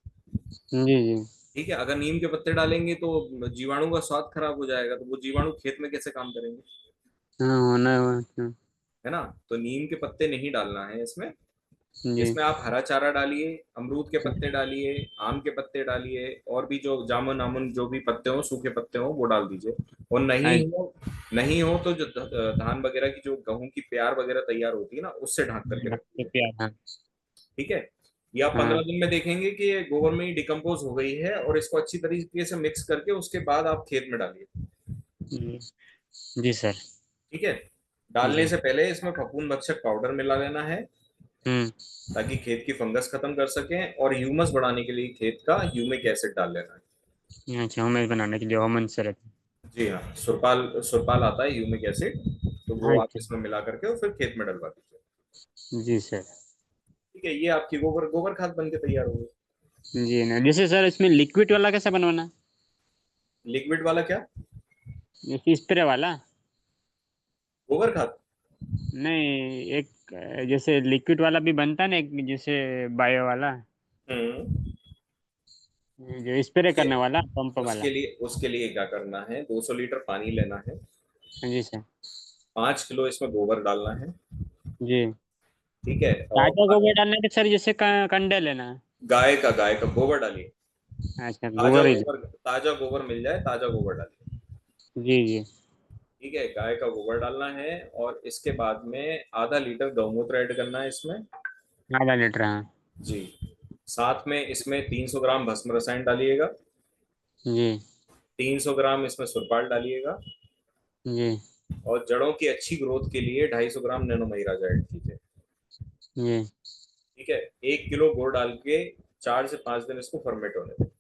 जी जी। ठीक है। अगर नीम के पत्ते डालेंगे तो जीवाणु का स्वाद खराब हो जाएगा, तो वो जीवाणु खेत में कैसे काम करेंगे, हाँ होना हाँ। है ना। तो नीम के पत्ते नहीं डालना है इसमें। जी इसमें आप हरा चारा डालिए, अमरूद के पत्ते डालिए, आम के पत्ते डालिए, और भी जो जामुन आमुन जो भी पत्ते हो, सूखे पत्ते हो, वो डाल दीजिए। और नहीं हो तो जो धान वगैरह की जो गेहूं की प्यार वगैरह तैयार होती है ना, उससे ढक करके रख तो दीजिए। प्यार, हाँ ठीक है। ये आप हाँ 15 दिन में देखेंगे कि ये गोबर में ही डिकम्पोज हो गई है, और इसको अच्छी तरीके से मिक्स करके उसके बाद आप खेत में डालिए। जी जी सर। ठीक है। डालने जी से पहले इसमें फफूंद भक्षक पाउडर मिला लेना है, हम्म। ताकि खेत की फंगस खत्म कर सकें, और ह्यूमस बढ़ाने के लिए खेत का ह्यूमिक एसिड डाल लेना है। अच्छा, होमेज बनाने के लिए होमन सर। जी हाँ, सुरपाल सुरपाल आता है ह्यूमिक एसिड, तो वो आप अच्छा इसमें मिला करके और फिर खेत में डलवा दीजिए। जी सर। ठीक है, ये आपकी गोबर गोबर खाद बन के तैयार हो गई। जी ना, जैसे सर इसमें लिक्विड वाला कैसे बनवाना? लिक्विड वाला क्या? जैसे स्प्रे वाला? गोबर खाद? नहीं, एक जैसे लिक्विड वाला भी बनता है ना, एक जैसे बायो वाला, हम्म। जो स्प्रे उसके करने वाला पंप वाला। उसके लिए क्या करना है, 200 लीटर पानी लेना है, हाँ जी सर। 5 किलो इसमें गोबर डालना है। जी। ठीक है। और ताजा गोबर डालना है कि सर जैसे कंडे लेना है? गाय का गोबर डालिए। अच्छा, गोबर ही। ताजा गोबर मिल जाए, ताजा गोबर डालिए। जी जी। ठीक है, गाय का गोबर डालना है, और इसके बाद में आधा लीटर गौमूत्र ऐड करना है इसमें। आधा लीटर, हाँ। जी। साथ में इसमें 300 ग्राम भस्म रसायन डालिएगा। जी 300 ग्राम इसमें सुरपाल डालिएगा। जी और जड़ों की अच्छी ग्रोथ के लिए 250 ग्राम नैनो राजा ऐड कीजिए। जी ठीक है। 1 किलो गुड़ डाल के 4 से 5 दिन इसको फर्मेंट होने दें।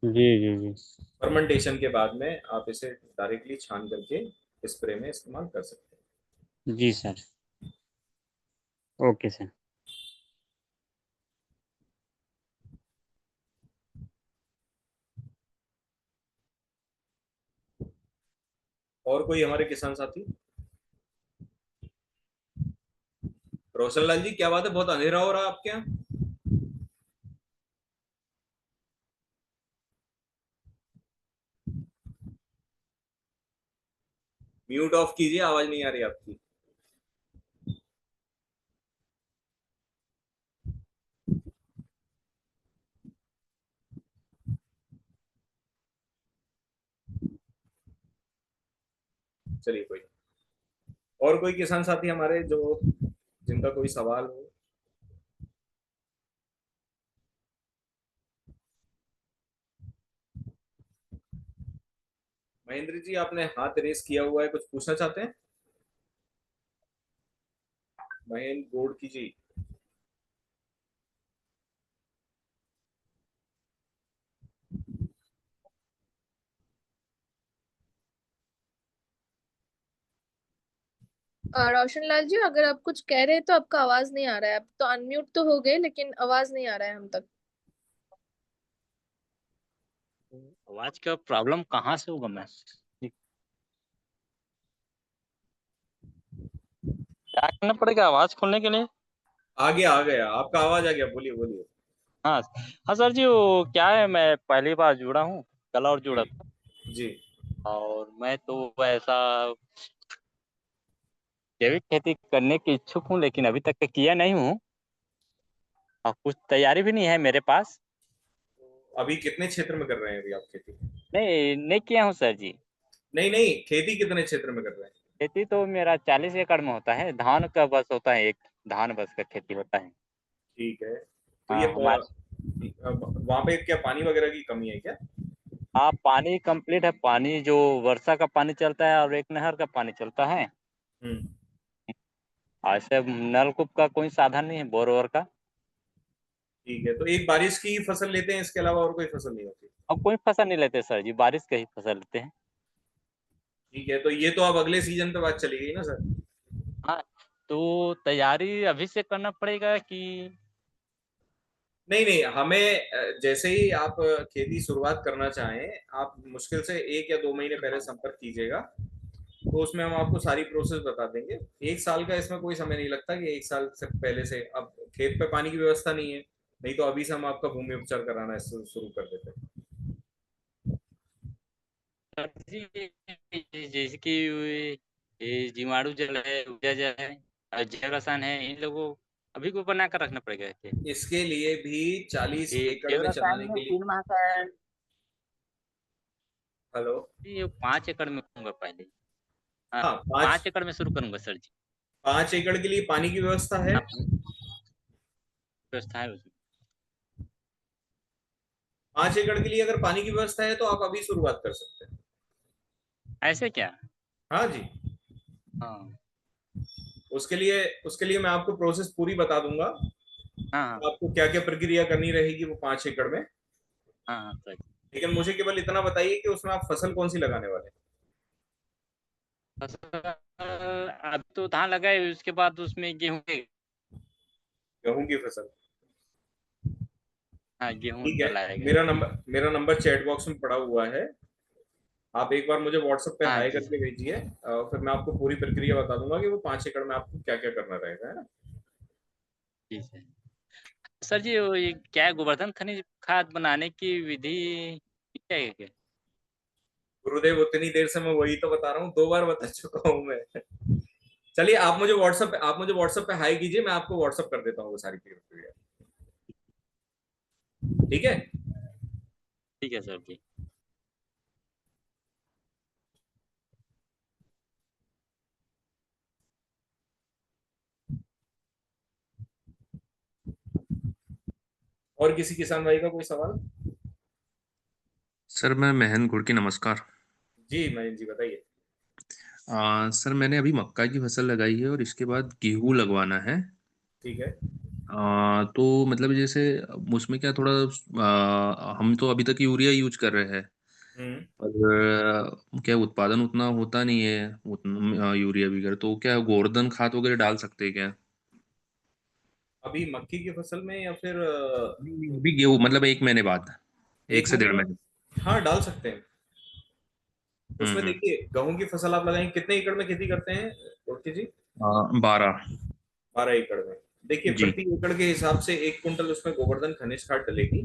जी जी जी। फर्मेंटेशन के बाद में आप इसे डायरेक्टली छान करके स्प्रे में इस्तेमाल कर सकते हैं। जी सर। Okay sir. और कोई हमारे किसान साथी? रोशन लाल जी, क्या बात है, बहुत अंधेरा हो रहा है आपके यहाँ? म्यूट ऑफ कीजिए, आवाज नहीं आ रही आपकी। चलिए, कोई और कोई किसान साथी हमारे जो जिनका कोई सवाल हो? महेंद्र जी, आपने हाथ रेस किया हुआ है, कुछ पूछना चाहते हैं? महेंद्र गोड़ जी। रोशन लाल जी, अगर आप कुछ कह रहे हैं तो आपका आवाज नहीं आ रहा है। आप तो अनम्यूट तो हो गए, लेकिन आवाज नहीं आ रहा है हम तक। आवाज का प्रॉब्लम कहाँ से होगा मैम? क्या करना पड़ेगा आवाज खोलने के लिए? आ गया आपका आवाज आ गया, बोलिए बोलिए। हाँ हाँ सर जी, वो क्या है, मैं पहली बार जुड़ा हूँ, कल और जुड़ा था। जी। और मैं तो ऐसा जैविक खेती करने की इच्छुक हूँ, लेकिन अभी तक किया नहीं हूँ, और कुछ तैयारी भी नहीं है मेरे पास। अभी कितने क्षेत्र में कर रहे हैं अभी आप खेती? नहीं नहीं किया हूँ सर जी। नहीं नहीं, खेती कितने क्षेत्र में कर रहे हैं? खेती तो मेरा 40 एकड़ में होता है, धान का बस होता है, एक धान बस का खेती होता है। ठीक है। तो ये हाँ हमारे। वहां पे क्या पानी वगैरह की कमी है क्या? हाँ पानी कंप्लीट है, पानी जो वर्षा का पानी चलता है और एक नहर का पानी चलता है। हम्म। ऐसे नलकूप का कोई साधन नहीं है, बोर वोर का। ठीक है, तो एक बारिश की फसल लेते हैं, इसके अलावा और कोई फसल नहीं होती? अब कोई फसल नहीं लेते सर जी, बारिश का ही फसल लेते हैं। ठीक है, तो ये तो अब अगले सीजन पे बात चली गई ना सर। हाँ, तो तैयारी अभी से करना पड़ेगा कि? नहीं नहीं, हमें जैसे ही आप खेती शुरुआत करना चाहें, आप मुश्किल से 1 या 2 महीने पहले संपर्क कीजिएगा, तो उसमें हम आपको सारी प्रोसेस बता देंगे। 1 साल का इसमें कोई समय नहीं लगता कि 1 साल से पहले से। अब खेत पे पानी की व्यवस्था नहीं है, नहीं तो अभी से हम आपका भूमि उपचार कराना शुरू कर देते हैं। सर जी, जैसे कि ये जीवाणु जल है, ऊर्जा जल है और जैव रसायन है, इन लोगों अभी को बना कर रखना पड़ेगा खेत? इसके लिए भी 40 ये एकड़ में खेत चलाने में के लिए 3 माह का है। हेलो। ये 5 एकड़ में करूंगा पहले। हाँ, हाँ 5 एकड़ में शुरू करूंगा सर जी। 5 एकड़ के लिए पानी की व्यवस्था है। हाँ, व्यवस्था है उसमें। 5 एकड़ के लिए अगर पानी की व्यवस्था है तो आप अभी शुरुआत कर सकते हैं। ऐसे क्या? हाँ जी। हाँ उसके लिए मैं आपको प्रोसेस पूरी बता दूंगा। हाँ हाँ आपको क्या क्या प्रक्रिया करनी रहेगी वो 5 एकड़ में। हाँ हाँ सर जी। लेकिन मुझे केवल इतना बताइए कि उसमें आप फसल कौन सी लगाने वाले हैं। फसल अब तो धान लगाए, उसके बाद उसमें गेहूं गेहूं की फसल। हाँ गेहूं ठीक है। डलाएगा। मेरा नंबर चैट बॉक्स में पड़ा हुआ है। आप एक बार मुझे व्हाट्सएप पे हाँ हाई जी करके सर। भेजिए। फिर मैं आपको पूरी प्रक्रिया बता दूंगा कि वो 5 एकड़ में आपको क्या क्या करना रहेगा, है ना। जी सर। सर जी वो ये क्या है, गोवर्धन खनिज खाद बनाने की विधि क्या है क्या? गुरुदेव उतनी देर से मैं वही तो बता रहा हूँ, 2 बार बता चुका हूँ मैं। चलिए आप मुझे व्हाट्सएप पे हाई कीजिए, मैं आपको व्हाट्सएप कर देता हूँ वो सारी प्रक्रिया। ठीक है। ठीक है सर जी। और किसी किसान भाई का कोई सवाल। सर मैं महेंद्र घुड़की, नमस्कार। जी महेंद्र जी बताइए। सर मैंने अभी मक्का की फसल लगाई है और इसके बाद गेहूं लगवाना है। ठीक है। तो मतलब जैसे उसमें क्या थोड़ा हम तो अभी तक यूरिया यूज कर रहे हैं, हम्म। पर क्या उत्पादन उतना होता नहीं है उतना यूरिया वगैरह, तो क्या गोवर्धन खाद वगैरह डाल सकते हैं क्या? अभी मक्की की फसल में या फिर अभी गेहूं मतलब 1 महीने बाद, एक एक से महीने 1.5 महीने। बाद हाँ डाल सकते हैं। उसमें हम्म। देखिए गेहूं की फसल आप लगाएंगे, कितने एकड़ में खेती करते हैं रोटी जी। 12। 12 एकड़ में। देखिए जी प्रति एकड़ के हिसाब से 1 कुंटल उसमें गोवर्धन खनिज खाद डलेगी।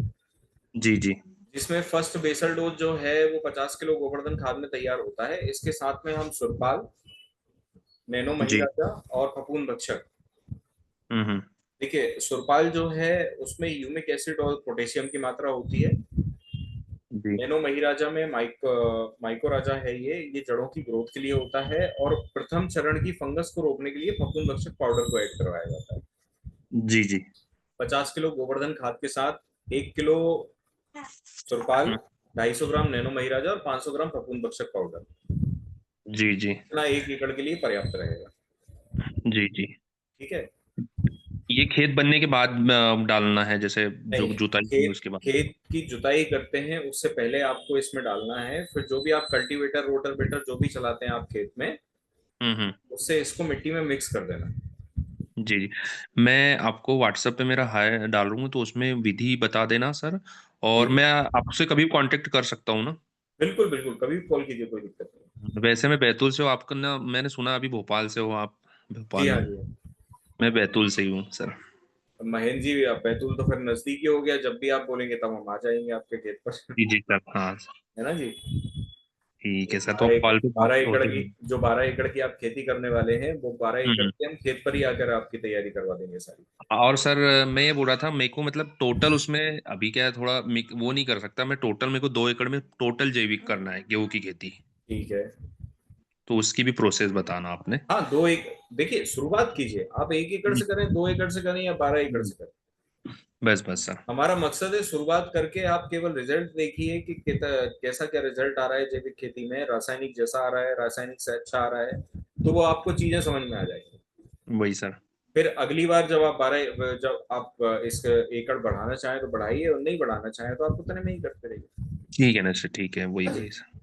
जी जी। जिसमें फर्स्ट बेसल डोज जो है वो 50 किलो गोवर्धन खाद में तैयार होता है। इसके साथ में हम सुरपाल, नैनो जी। महिराजा और फफूंद भक्षक। हम्म। देखिए सुरपाल जो है उसमें यूमिक एसिड और पोटेशियम की मात्रा होती है। जी नैनो महिराजा में माइकोराजा है, ये जड़ों की ग्रोथ के लिए होता है। और प्रथम चरण की फंगस को रोकने के लिए फफूंद भक्षक पाउडर को ऐड करवाया जाता है। जी जी। 50 किलो गोवर्धन खाद के साथ 1 किलो सुरपाल, 250 ग्राम नैनो महिराजा और 500 ग्राम फफूंद भक्षक पाउडर। जी जी। इतना 1 एकड़ के लिए पर्याप्त रहेगा। जी जी। ठीक है। ये खेत बनने के बाद डालना है, जैसे नहीं जो नहीं, जुताई की खेत उसके बाद? खेत की जुताई करते हैं उससे पहले आपको इसमें डालना है। फिर जो भी आप कल्टीवेटर रोटर जो भी चलाते हैं आप खेत में, हम्म। उससे इसको मिट्टी में मिक्स कर देना। जी जी। मैं आपको व्हाट्सएप पे मेरा हाय डालूंगा तो उसमें विधि बता देना सर। और जी मैं आपसे कभी कांटेक्ट कर सकता हूँ ना? बिल्कुल बिल्कुल, कभी भी कॉल कीजिए, कोई दिक्कत नहीं। वैसे मैं बैतूल से हूँ, आपका ना मैंने सुना अभी भोपाल से हो आप, जी भोपाल हाँ में। जी हाँ। मैं बैतूल से ही हूँ सर। महेंद्र जी आप बैतूल तो फिर नजदीकी हो गया, जब भी आप बोलेंगे तब हम आ जाएंगे आपके खेत पर। जी जी सर, हाँ सर। है ना जी। ठीक है सर, तो 12 एकड़ कॉल पे बात 12 एकड़ होती की, है। जो 12 एकड़ की आप खेती करने वाले हैं वो 12 एकड़ हम्म। की हम खेत पर ही आकर आपकी तैयारी करवा देंगे सारी। और सर मैं ये बोल रहा था, मेरे को मतलब टोटल उसमें अभी क्या है, थोड़ा वो नहीं कर सकता मैं टोटल, मेरे को 2 एकड़ में टोटल जैविक करना है गेहूं की खेती। ठीक है। तो उसकी भी प्रोसेस बताना आपने। हाँ 2 एकड़, देखिए शुरुआत कीजिए आप 1 एकड़ से करें, 2 एकड़ से करें या 12 एकड़ हम्म। से करें। बस बस सर। हमारा मकसद है शुरुआत करके आप केवल रिजल्ट देखिए कि कैसा क्या रिजल्ट आ रहा है जैविक खेती में, रासायनिक जैसा आ रहा है, रासायनिक से अच्छा आ रहा है, तो वो आपको चीजें समझ में आ जाएगी। वही सर। फिर अगली बार जब आप इस एकड़ बढ़ाना चाहें तो बढ़ाइए, और नहीं बढ़ाना चाहें तो आप उतने में ही करते रहिए। ठीक है ना सर, ठीक है, वही हाँ जी। वही सर।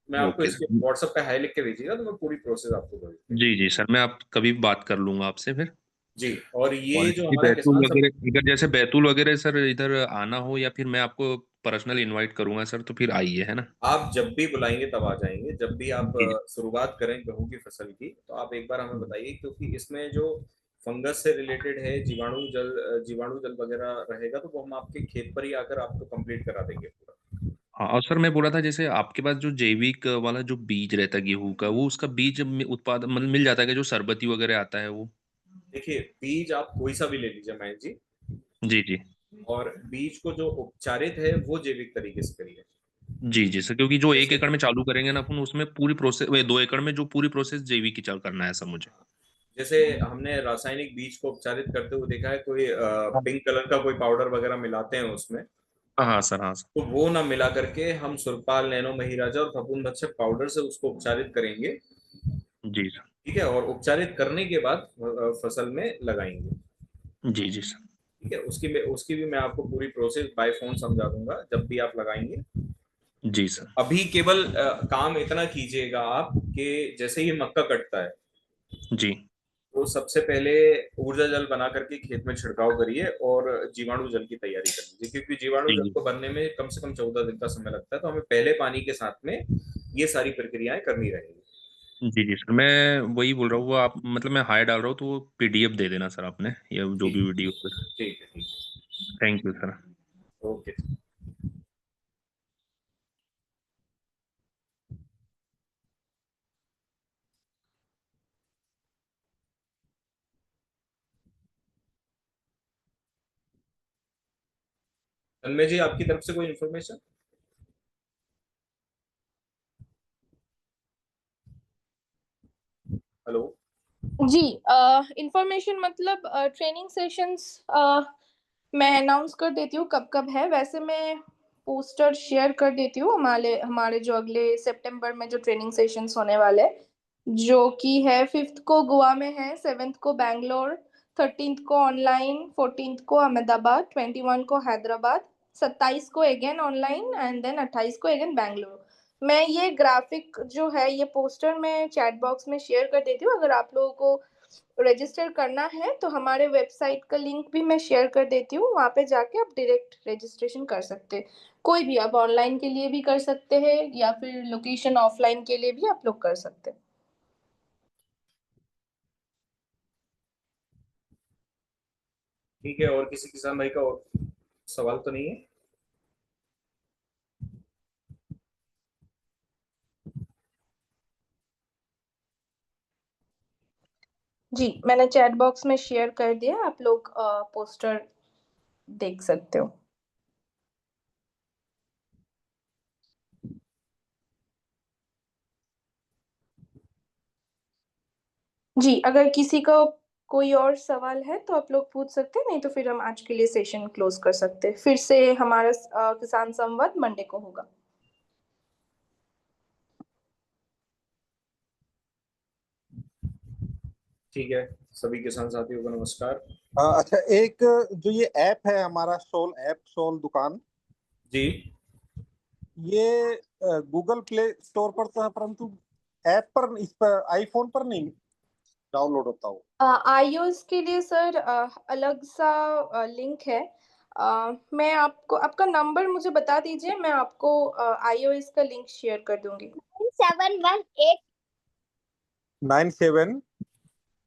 मैं आपको ओके इसके सर। व्हाट्सएप पे हाई लिख के भेजिएगा तो मैं पूरी प्रोसेस आपको भेज दूंगा। जी जी सर, मैं आप कभी बात कर लूंगा आपसे फिर। जी। और और ये जो यदि हमारा बैतूल किसान सब, वगैरह इधर, जैसे बैतूल वगैरह सर इधर आना हो, या फिर मैं आपको पर्सनल इनवाइट करूंगा सर, तो फिर आइए, है ना? आप जब भी बुलाएंगे तब आ जाएंगे। जब भी आप जी जी। शुरुआत करें गेहूं की फसल की तो आप एक बार हमें बताइए, क्योंकि इसमें जो फंगस से रिलेटेड है, जीवाणु जल वगैरह रहेगा तो वो हम आपके खेत पर ही आकर आपको कंप्लीट करा देंगे पूरा। हाँ, और सर मैं बोला था, जैसे आपके पास जो जैविक वाला जो बीज रहता है गेहूं का, वो उसका बीज उत्पादन मतलब मिल जाता है क्या, जो सरबती वगैरह आता है वो? देखिए, बीज आप कोई सा भी ले लीजिए महेश जी, जी जी और बीज को जो उपचारित है वो जैविक तरीके से करिए। जी जी सर, क्योंकि जो 1 जैसे एकड़ में चालू करेंगे ना अपन, उसमें पूरी प्रोसेस, 2 एकड़ में जो पूरी प्रोसेस जैविक की चालू करना है सब मुझे। जैसे हमने रासायनिक बीज को उपचारित करते हुए देखा है, कोई पिंक कलर का कोई पाउडर वगैरह मिलाते हैं उसमें, हाँ हाँ सर, हाँ सर। तो वो ना मिला करके हम सुरपाल, नैनो महिराजा और फफूंदनाशक पाउडर से उसको उपचारित करेंगे। जी सर। ठीक है, और उपचारित करने के बाद फसल में लगाएंगे। जी जी सर। ठीक है, उसकी भी मैं आपको पूरी प्रोसेस बाय फोन समझा दूंगा जब भी आप लगाएंगे। जी सर। अभी केवल काम इतना कीजिएगा आप कि जैसे ही मक्का कटता है जी तो सबसे पहले ऊर्जा जल बना करके खेत में छिड़काव करिए और जीवाणु जल की तैयारी कर लीजिए, क्योंकि जीवाणु जी जल जी को बनने में कम से कम 14 दिन का समय लगता है, तो हमें पहले पानी के साथ में ये सारी प्रक्रियाएं करनी रहेंगी। जी जी सर, मैं वही बोल रहा हूँ, वो आप मतलब मैं हाई डाल रहा हूँ तो वो पीडीएफ दे देना सर आपने, ये जो ठीक भी वीडियो सर। ठीक है, ठीक थैंक यू सर। है, ओके। तन्मय जी, आपकी तरफ से कोई इन्फॉर्मेशन? हेलो। जी, इंफॉर्मेशन मतलब ट्रेनिंग सेशंस मैं अनाउंस कर देती हूँ कब कब है। वैसे मैं पोस्टर शेयर कर देती हूँ हमारे हमारे जो अगले सितंबर में जो ट्रेनिंग सेशंस होने वाले हैं, जो कि है 5th को गोवा में है, 7th को बैंगलोर, 13th को ऑनलाइन, 14th को अहमदाबाद, 21 को हैदराबाद, 27 को अगेन ऑनलाइन एंड देन 28 को अगेन बैंगलोर। मैं ये ग्राफिक जो है ये पोस्टर में चैट बॉक्स में शेयर कर देती हूँ। अगर आप लोगों को रजिस्टर करना है तो हमारे वेबसाइट का लिंक भी मैं शेयर कर देती हूँ, वहाँ पे जाके आप डायरेक्ट रजिस्ट्रेशन कर सकते हैं। कोई भी, आप ऑनलाइन के लिए भी कर सकते हैं या फिर लोकेशन ऑफलाइन के लिए भी आप लोग कर सकते हैं। ठीक है, और किसी किसान भाई का और सवाल तो नहीं है? जी, मैंने चैट बॉक्स में शेयर कर दिया, आप लोग पोस्टर देख सकते हो। जी, अगर किसी का कोई और सवाल है तो आप लोग पूछ सकते हैं, नहीं तो फिर हम आज के लिए सेशन क्लोज कर सकते हैं। फिर से हमारा किसान संवाद मंडे को होगा। ठीक है, सभी किसान साथियों को नमस्कार। अच्छा, एक जो ये ऐप है हमारा सोल ऐप, सोल दुकान, जी। ये गूगल प्ले स्टोर पर तो है, परंतु ऐप पर, इस पर आईफोन पर नहीं डाउनलोड होता हो। iOS के लिए सर अलग सा लिंक है। मैं आपको, आपका नंबर मुझे बता दीजिए, मैं आपको iOS का लिंक शेयर कर दूंगी। 718 97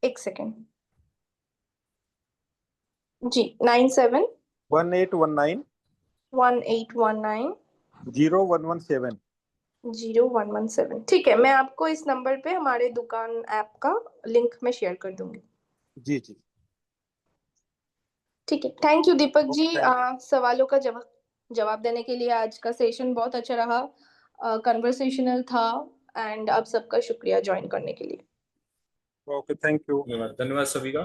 एक सेकेंड। जी, 97 1819 1819 0117। 0117। ठीक है, मैं आपको इस नंबर पे हमारे दुकान ऐप का लिंक में शेयर कर दूंगी। जी जी। ठीक है, thank you Deepak ji thank सवालों का जवाब देने के लिए। आज का सेशन बहुत अच्छा रहा, कन्वर्सेशनल था, एंड आप सबका शुक्रिया ज्वाइन करने के लिए। यू। Okay, thank you. धन्यवाद, धन्यवाद सभी का।